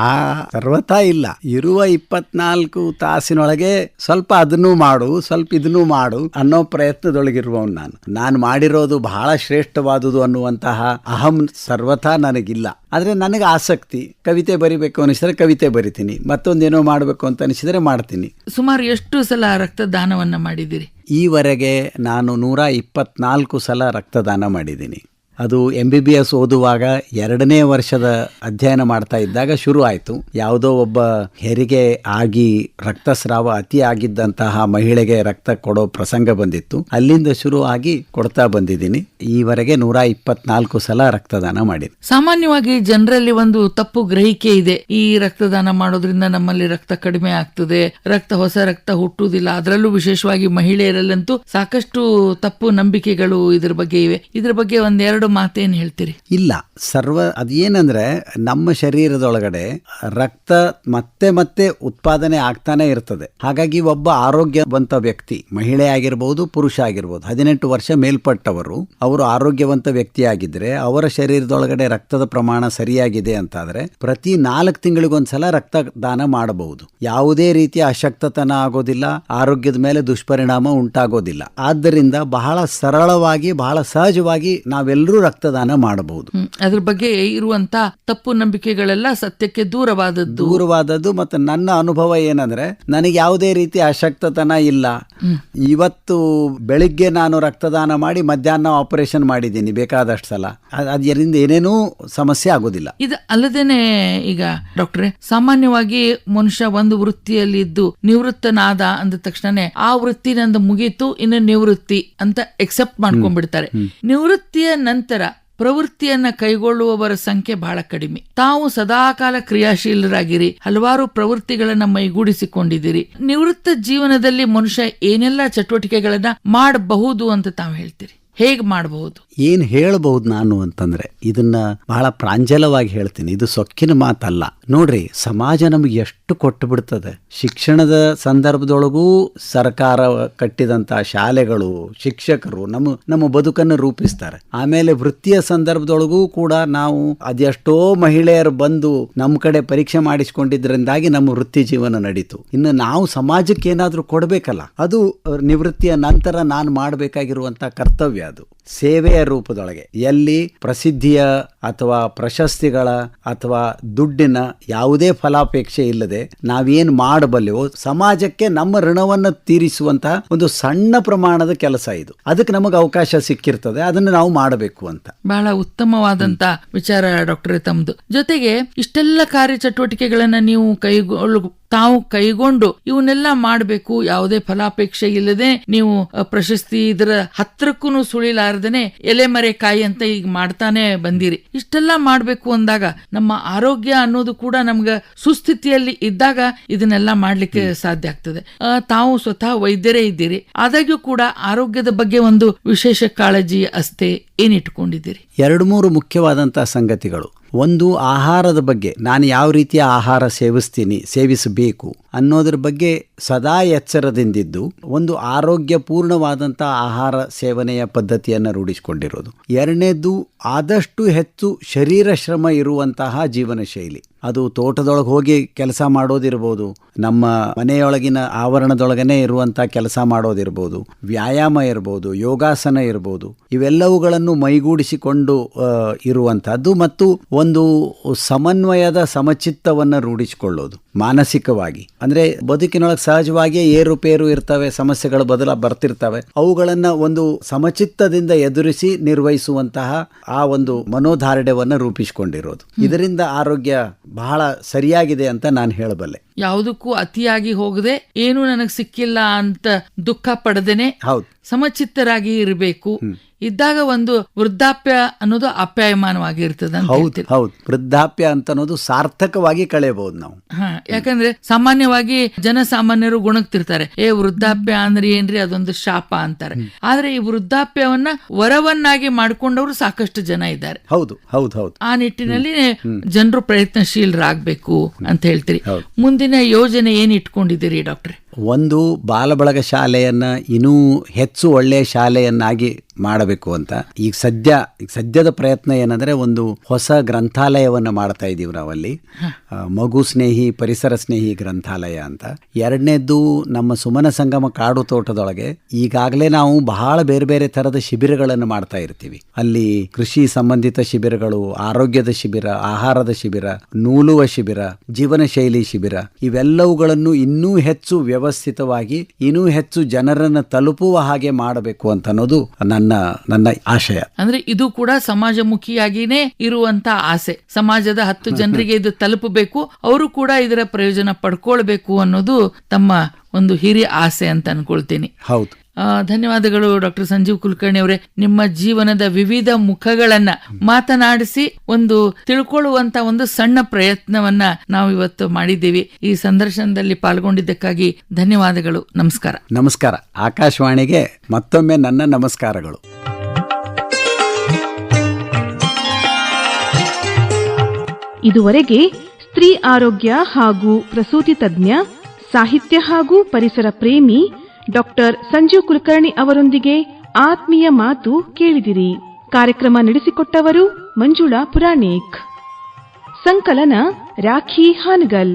ಆ ಸರ್ವತಾ ಇಲ್ಲ. ಇರುವ 24 ತಾಸಿನೊಳಗೆ ಸ್ವಲ್ಪ ಅದನ್ನು ಮಾಡು, ಸ್ವಲ್ಪ ಇದನ್ನು ಮಾಡು ಅನ್ನೋ ಪ್ರಯತ್ನದೊಳಗಿರುವವನು ನಾನು ಮಾಡಿರೋದು ಬಹಳ ಶ್ರೇಷ್ಠವಾದುದು ಅನ್ನುವಂತಹ ಅಹಂ ಸರ್ವಥಾ ನನಗಿಲ್ಲ. ಆದ್ರೆ ನನಗೆ ಆಸಕ್ತಿ, ಕವಿತೆ ಬರಿಬೇಕು ಅನಿಸಿದ್ರೆ ಕವಿತೆ ಬರಿತೀನಿ, ಮತ್ತೊಂದೇನೋ ಮಾಡಬೇಕು ಅಂತ ಅನಿಸಿದ್ರೆ ಮಾಡ್ತೀನಿ. ಸುಮಾರು ಎಷ್ಟು ಸಲ ರಕ್ತದಾನವನ್ನ ಮಾಡಿದಿರಿ? ಈವರೆಗೆ ನಾನು 124 ಸಲ ರಕ್ತದಾನ ಮಾಡಿದ್ದೀನಿ. ಅದು MBBS ಓದುವಾಗ 2ನೇ ವರ್ಷದ ಅಧ್ಯಯನ ಮಾಡ್ತಾ ಇದ್ದಾಗ ಶುರು ಆಯಿತು. ಯಾವುದೋ ಒಬ್ಬ ಹೆರಿಗೆ ಆಗಿ ರಕ್ತಸ್ರಾವ ಅತಿ ಆಗಿದ್ದಂತಹ ಮಹಿಳೆಗೆ ರಕ್ತ ಕೊಡೋ ಪ್ರಸಂಗ ಬಂದಿತ್ತು. ಅಲ್ಲಿಂದ ಶುರು ಆಗಿ ಕೊಡ್ತಾ ಬಂದಿದ್ದೀನಿ. ಈವರೆಗೆ 124 ಸಲ ರಕ್ತದಾನ ಮಾಡಿದ್ದೀನಿ. ಸಾಮಾನ್ಯವಾಗಿ ಜನರಲ್ಲಿ ಒಂದು ತಪ್ಪು ಗ್ರಹಿಕೆ ಇದೆ. ಈ ರಕ್ತದಾನ ಮಾಡೋದ್ರಿಂದ ನಮ್ಮಲ್ಲಿ ರಕ್ತ ಕಡಿಮೆ ಆಗ್ತದೆ, ಹೊಸ ರಕ್ತ ಹುಟ್ಟುವುದಿಲ್ಲ. ಅದರಲ್ಲೂ ವಿಶೇಷವಾಗಿ ಮಹಿಳೆಯರಲ್ಲಂತೂ ಸಾಕಷ್ಟು ತಪ್ಪು ನಂಬಿಕೆಗಳು ಇದ್ರ ಬಗ್ಗೆ ಇವೆ. ಇದ್ರ ಬಗ್ಗೆ ಒಂದೆರಡು ಮಾತೇನ್ ಹೇಳ್ತೀರಿ? ಇಲ್ಲ, ಅದೇನಂದ್ರೆ ನಮ್ಮ ಶರೀರದೊಳಗಡೆ ರಕ್ತ ಮತ್ತೆ ಉತ್ಪಾದನೆ ಆಗ್ತಾನೆ ಇರ್ತದೆ. ಹಾಗಾಗಿ ಒಬ್ಬ ಆರೋಗ್ಯವಂತ ವ್ಯಕ್ತಿ, ಮಹಿಳೆ ಆಗಿರ್ಬೋದು ಪುರುಷ ಆಗಿರ್ಬೋದು, 18 ವರ್ಷ ಮೇಲ್ಪಟ್ಟವರು, ಅವರು ಆರೋಗ್ಯವಂತ ವ್ಯಕ್ತಿಯಾಗಿದ್ರೆ ಅವರ ಶರೀರದೊಳಗಡೆ ರಕ್ತದ ಪ್ರಮಾಣ ಸರಿಯಾಗಿದೆ ಅಂತಾದ್ರೆ ಪ್ರತಿ 4 ತಿಂಗಳಿಗೊಂದ್ಸಲ ರಕ್ತದಾನ ಮಾಡಬಹುದು. ಯಾವುದೇ ರೀತಿಯ ಅಶಕ್ತತನ ಆಗೋದಿಲ್ಲ, ಆರೋಗ್ಯದ ಮೇಲೆ ದುಷ್ಪರಿಣಾಮ ಉಂಟಾಗೋದಿಲ್ಲ. ಆದ್ದರಿಂದ ಬಹಳ ಸರಳವಾಗಿ, ಬಹಳ ಸಹಜವಾಗಿ ನಾವೆಲ್ಲರೂ ರಕ್ತದಾನ ಮಾಡಬಹುದು. ಅದ್ರ ಬಗ್ಗೆ ಇರುವಂತ ತಪ್ಪು ನಂಬಿಕೆಗಳೆಲ್ಲ ಸತ್ಯಕ್ಕೆ ದೂರವಾದದ್ದು. ಮತ್ತೆ ನನ್ನ ಅನುಭವ ಏನಂದ್ರೆ, ನನಗೆ ಯಾವುದೇ ರೀತಿ ಅಶಕ್ತತನ ಇಲ್ಲ. ಇವತ್ತು ಬೆಳಿಗ್ಗೆ ನಾನು ರಕ್ತದಾನ ಮಾಡಿ ಮಧ್ಯಾಹ್ನ ಆಪರೇಷನ್ ಮಾಡಿದ್ದೀನಿ ಬೇಕಾದಷ್ಟು ಸಲ. ಅದರಿಂದ ಏನೇನೂ ಸಮಸ್ಯೆ ಆಗೋದಿಲ್ಲ. ಇದು ಅಲ್ಲದೇನೆ ಈಗ ಡಾಕ್ಟ್ರೆ, ಸಾಮಾನ್ಯವಾಗಿ ಮನುಷ್ಯ ಒಂದು ವೃತ್ತಿಯಲ್ಲಿ ಇದ್ದು ನಿವೃತ್ತನಾದ ಅಂದ ತಕ್ಷಣ ಆ ವೃತ್ತಿ ನಂದು ಮುಗೀತು, ಇನ್ನು ನಿವೃತ್ತಿ ಅಂತ ಎಕ್ಸೆಪ್ಟ್ ಮಾಡ್ಕೊಂಡ್ಬಿಡ್ತಾರೆ. ನಿವೃತ್ತಿಯ ನಂತರ ಪ್ರವೃತ್ತಿಯನ್ನ ಕೈಗೊಳ್ಳುವವರ ಸಂಖ್ಯೆ ಬಹಳ ಕಡಿಮೆ. ತಾವು ಸದಾಕಾಲ ಕ್ರಿಯಾಶೀಲರಾಗಿರಿ, ಹಲವಾರು ಪ್ರವೃತ್ತಿಗಳನ್ನ ಮೈಗೂಡಿಸಿಕೊಂಡಿದ್ದೀರಿ. ನಿವೃತ್ತ ಜೀವನದಲ್ಲಿ ಮನುಷ್ಯ ಏನೆಲ್ಲ ಚಟುವಟಿಕೆಗಳನ್ನ ಮಾಡಬಹುದು ಅಂತ ತಾವು ಹೇಳ್ತೀರಿ? ಹೇಗ್ ಮಾಡಬಹುದು? ಏನ್ ಹೇಳಬಹುದು ನಾನು ಅಂತಂದ್ರೆ ಇದನ್ನ ಬಹಳ ಪ್ರಾಂಜಲವಾಗಿ ಹೇಳ್ತೀನಿ. ಇದು ಸೊಕ್ಕಿನ ಮಾತಲ್ಲ. ನೋಡ್ರಿ, ಸಮಾಜ ನಮಗೆ ಎಷ್ಟು ಕೊಟ್ಟು ಬಿಡ್ತದೆ. ಶಿಕ್ಷಣದ ಸಂದರ್ಭದೊಳಗೂ ಸರ್ಕಾರ ಕಟ್ಟಿದಂತ ಶಾಲೆಗಳು, ಶಿಕ್ಷಕರು ನಮ್ಮ ಬದುಕನ್ನು ರೂಪಿಸ್ತಾರೆ. ಆಮೇಲೆ ವೃತ್ತಿಯ ಸಂದರ್ಭದೊಳಗೂ ಕೂಡ ನಾವು ಅದೆಷ್ಟೋ ಮಹಿಳೆಯರು ಬಂದು ನಮ್ಮ ಕಡೆ ಪರೀಕ್ಷೆ ಮಾಡಿಸಿಕೊಂಡಿದ್ರಿಂದಾಗಿ ನಮ್ಮ ವೃತ್ತಿ ಜೀವನ ನಡೀತು. ಇನ್ನು ನಾವು ಸಮಾಜಕ್ಕೆ ಏನಾದ್ರೂ ಕೊಡಬೇಕಲ್ಲ, ಅದು ನಿವೃತ್ತಿಯ ನಂತರ ನಾನು ಮಾಡಬೇಕಾಗಿರುವಂತ ಕರ್ತವ್ಯ. ಅದು ಸೇವೆಯ ರೂಪದೊಳಗೆ ಎಲ್ಲಿ ಪ್ರಸಿದ್ಧಿಯ ಅಥವಾ ಪ್ರಶಸ್ತಿಗಳ ಅಥವಾ ದುಡ್ಡಿನ ಯಾವುದೇ ಫಲಾಪೇಕ್ಷೆ ಇಲ್ಲದೆ ನಾವೇನ್ ಮಾಡಬಲ್ಲೆವೋ ಸಮಾಜಕ್ಕೆ ನಮ್ಮ ಋಣವನ್ನು ತೀರಿಸುವಂತಹ ಒಂದು ಸಣ್ಣ ಪ್ರಮಾಣದ ಕೆಲಸ ಇದು. ಅದಕ್ಕೆ ನಮಗೆ ಅವಕಾಶ ಸಿಕ್ಕಿರ್ತದೆ, ಅದನ್ನು ನಾವು ಮಾಡಬೇಕು ಅಂತ. ಬಹಳ ಉತ್ತಮವಾದಂತ ವಿಚಾರ ಡಾಕ್ಟರ್ ತಮ್ಮದು. ಜೊತೆಗೆ ಇಷ್ಟೆಲ್ಲ ಕಾರ್ಯಚಟುವಟಿಕೆಗಳನ್ನ ನೀವು ತಾವು ಕೈಗೊಂಡು ಇವನ್ನೆಲ್ಲ ಮಾಡಬೇಕು, ಯಾವುದೇ ಫಲಾಪೇಕ್ಷೆ ಇಲ್ಲದೆ ನೀವು ಪ್ರಶಸ್ತಿ ಇದರ ಹತ್ರಕ್ಕೂ ಸುಳಿಲಾರ್ದೇನೆ ಎಲೆಮರೆ ಕಾಯಿ ಅಂತ ಈಗ ಮಾಡ್ತಾನೆ ಬಂದಿರಿ. ಇಷ್ಟೆಲ್ಲ ಮಾಡ್ಬೇಕು ಅಂದಾಗ ನಮ್ಮ ಆರೋಗ್ಯ ಅನ್ನೋದು ಕೂಡ ನಮ್ಗ ಸುಸ್ಥಿತಿಯಲ್ಲಿ ಇದ್ದಾಗ ಇದನ್ನೆಲ್ಲ ಮಾಡ್ಲಿಕ್ಕೆ ಸಾಧ್ಯ ಆಗ್ತದೆ. ತಾವು ಸ್ವತಃ ವೈದ್ಯರೇ ಇದ್ದೀರಿ, ಆದಾಗ್ಯೂ ಕೂಡ ಆರೋಗ್ಯದ ಬಗ್ಗೆ ಒಂದು ವಿಶೇಷ ಕಾಳಜಿ ಅಷ್ಟೇ ಏನಿಟ್ಕೊಂಡಿದ್ದೀರಿ? 2-3 ಮುಖ್ಯವಾದಂತಹ ಸಂಗತಿಗಳು. ಒಂದು, ಆಹಾರದ ಬಗ್ಗೆ ನಾನು ಯಾವ ರೀತಿಯ ಆಹಾರ ಸೇವಿಸಬೇಕು ಅನ್ನೋದ್ರ ಬಗ್ಗೆ ಸದಾ ಎಚ್ಚರದಿಂದಿದ್ದು ಒಂದು ಆರೋಗ್ಯಪೂರ್ಣವಾದಂಥ ಆಹಾರ ಸೇವನೆಯ ಪದ್ಧತಿಯನ್ನು ರೂಢಿಸಿಕೊಂಡಿರೋದು. 2ನೇದು, ಆದಷ್ಟು ಹೆಚ್ಚು ಶರೀರ ಶ್ರಮ ಇರುವಂತಹ ಜೀವನ ಶೈಲಿ. ಅದು ತೋಟದೊಳಗೆ ಹೋಗಿ ಕೆಲಸ ಮಾಡೋದಿರ್ಬೋದು, ನಮ್ಮ ಮನೆಯೊಳಗಿನ ಆವರಣದೊಳಗನೆ ಇರುವಂಥ ಕೆಲಸ ಮಾಡೋದಿರ್ಬೋದು, ವ್ಯಾಯಾಮ ಇರ್ಬೋದು, ಯೋಗಾಸನ ಇರ್ಬೋದು, ಇವೆಲ್ಲವುಗಳನ್ನು ಮೈಗೂಡಿಸಿಕೊಂಡು ಇರುವಂತಹದ್ದು. ಮತ್ತು ಒಂದು ಸಮನ್ವಯದ ಸಮಚಿತ್ತವನ್ನು ರೂಢಿಸಿಕೊಳ್ಳೋದು ಮಾನಸಿಕವಾಗಿ. ಅಂದ್ರೆ ಬದುಕಿನೊಳಗೆ ಸಹಜವಾಗಿಯೇ ಏರುಪೇರು ಇರ್ತವೆ, ಸಮಸ್ಯೆಗಳು ಬರ್ತಿರ್ತವೆ. ಅವುಗಳನ್ನ ಒಂದು ಸಮಚಿತ್ತದಿಂದ ಎದುರಿಸಿ ನಿರ್ವಹಿಸುವಂತಹ ಆ ಒಂದು ಮನೋಧಾರ್ಢ್ಯವನ್ನು ರೂಪಿಸಿಕೊಂಡಿರೋದು. ಇದರಿಂದ ಆರೋಗ್ಯ ಬಹಳ ಸರಿಯಾಗಿದೆ ಅಂತ ನಾನು ಹೇಳಬಲ್ಲೆ. ಯಾವುದಕ್ಕೂ ಅತಿಯಾಗಿ ಹೋಗದೆ, ಏನು ನನಗೆ ಸಿಕ್ಕಿಲ್ಲ ಅಂತ ದುಃಖ ಪಡದೇನೆ ಸಮಚಿತ್ತರಾಗಿ ಇರಬೇಕು. ಇದ್ದಾಗ ಒಂದು ವೃದ್ಧಾಪ್ಯ ಅನ್ನೋದು ಅಪ್ಯಾಯಮಾನವಾಗಿರ್ತದೆ. ಹೌದು, ವೃದ್ಧಾಪ್ಯ ಅಂತ ಅನ್ನೋದು ಸಾರ್ಥಕವಾಗಿ ಕಳೆಯಬಹುದು ನಾವು. ಯಾಕಂದ್ರೆ ಸಾಮಾನ್ಯವಾಗಿ ಜನಸಾಮಾನ್ಯರು ಗುಣಗ್ತಿರ್ತಾರೆ, ವೃದ್ಧಾಪ್ಯ ಅಂದ್ರೆ ಏನ್ರಿ, ಅದೊಂದು ಶಾಪ ಅಂತಾರೆ. ಆದ್ರೆ ಈ ವೃದ್ಧಾಪ್ಯವನ್ನ ವರವನ್ನಾಗಿ ಮಾಡ್ಕೊಂಡವರು ಸಾಕಷ್ಟು ಜನ ಇದ್ದಾರೆ. ಹೌದು. ಆ ನಿಟ್ಟಿನಲ್ಲಿ ಜನರು ಪ್ರಯತ್ನಶೀಲರಾಗಬೇಕು ಅಂತ ಹೇಳ್ತೀರಿ. ಮುಂದಿನ ಯೋಜನೆ ಏನ್ ಇಟ್ಕೊಂಡಿದ್ದೀರಿ ಡಾಕ್ಟ್ರೆ? ಒಂದು, ಬಾಲಬಳಗ ಶಾಲೆಯನ್ನ ಇನ್ನೂ ಹೆಚ್ಚು ಒಳ್ಳೆಯ ಶಾಲೆಯನ್ನಾಗಿ ಮಾಡಬೇಕು ಅಂತ ಈಗ ಸದ್ಯದ ಪ್ರಯತ್ನ ಏನಂದ್ರೆ, ಒಂದು ಹೊಸ ಗ್ರಂಥಾಲಯವನ್ನು ಮಾಡ್ತಾ ಇದೀವಿ ನಾವಲ್ಲಿ, ಮಗು ಸ್ನೇಹಿ ಪರಿಸರ ಸ್ನೇಹಿ ಗ್ರಂಥಾಲಯ ಅಂತ. 2ನೇದ್ದು, ನಮ್ಮ ಸುಮನ ಸಂಗಮ ಕಾಡು ತೋಟದೊಳಗೆ ಈಗಾಗಲೇ ನಾವು ಬಹಳ ಬೇರೆ ಬೇರೆ ತರದ ಶಿಬಿರಗಳನ್ನು ಮಾಡ್ತಾ ಇರ್ತೀವಿ. ಅಲ್ಲಿ ಕೃಷಿ ಸಂಬಂಧಿತ ಶಿಬಿರಗಳು, ಆರೋಗ್ಯದ ಶಿಬಿರ, ಆಹಾರದ ಶಿಬಿರ, ನೂಲುವ ಶಿಬಿರ, ಜೀವನ ಶೈಲಿ ಶಿಬಿರ, ಇವೆಲ್ಲವುಗಳನ್ನು ಇನ್ನೂ ಹೆಚ್ಚು ವ್ಯವಸ್ಥಿತವಾಗಿ ಇನ್ನೂ ಹೆಚ್ಚು ಜನರನ್ನು ತಲುಪುವ ಹಾಗೆ ಮಾಡಬೇಕು ಅಂತ ಅನ್ನೋದು ನನ್ನ ಆಶಯ. ಅಂದ್ರೆ ಇದು ಕೂಡ ಸಮಾಜಮುಖಿಯಾಗಿನೇ ಇರುವಂತ ಆಸೆ. ಸಮಾಜದ 10 ಜನರಿಗೆ ಇದು ತಲುಪಬೇಕು, ಅವರು ಕೂಡ ಇದರ ಪ್ರಯೋಜನ ಪಡ್ಕೊಳ್ಬೇಕು ಅನ್ನೋದು ತಮ್ಮ ಒಂದು ಹಿರಿಯ ಆಸೆ ಅಂತ ಅನ್ಕೊಳ್ತೀನಿ. ಹೌದು. ಧನ್ಯವಾದಗಳು ಡಾಕ್ಟರ್ ಸಂಜೀವ್ ಕುಲಕರ್ಣಿ ಅವರೇ. ನಿಮ್ಮ ಜೀವನದ ವಿವಿಧ ಮುಖಗಳನ್ನ ಮಾತನಾಡಿಸಿ ಒಂದು ತಿಳ್ಕೊಳ್ಳುವಂತ ಒಂದು ಸಣ್ಣ ಪ್ರಯತ್ನವನ್ನ ನಾವು ಇವತ್ತು ಮಾಡಿದ್ದೀವಿ. ಈ ಸಂದರ್ಶನದಲ್ಲಿ ಪಾಲ್ಗೊಂಡಿದ್ದಕ್ಕಾಗಿ ಧನ್ಯವಾದಗಳು. ನಮಸ್ಕಾರ. ನಮಸ್ಕಾರ. ಆಕಾಶವಾಣಿಗೆ ಮತ್ತೊಮ್ಮೆ ನನ್ನ ನಮಸ್ಕಾರಗಳು. ಇದುವರೆಗೆ ಸ್ತ್ರೀ ಆರೋಗ್ಯ ಹಾಗೂ ಪ್ರಸೂತಿ ತಜ್ಞ, ಸಾಹಿತ್ಯ ಹಾಗೂ ಪರಿಸರ ಪ್ರೇಮಿ ಡಾಕ್ಟರ್ ಸಂಜೀವ್ ಕುಲಕರ್ಣಿ ಅವರೊಂದಿಗೆ ಆತ್ಮೀಯ ಮಾತು ಕೇಳಿದಿರಿ. ಕಾರ್ಯಕ್ರಮ ನಡೆಸಿಕೊಟ್ಟವರು ಮಂಜುಳಾ ಪುರಾಣಿಕ್. ಸಂಕಲನ ರಾಖಿ ಹಾನಗಲ್.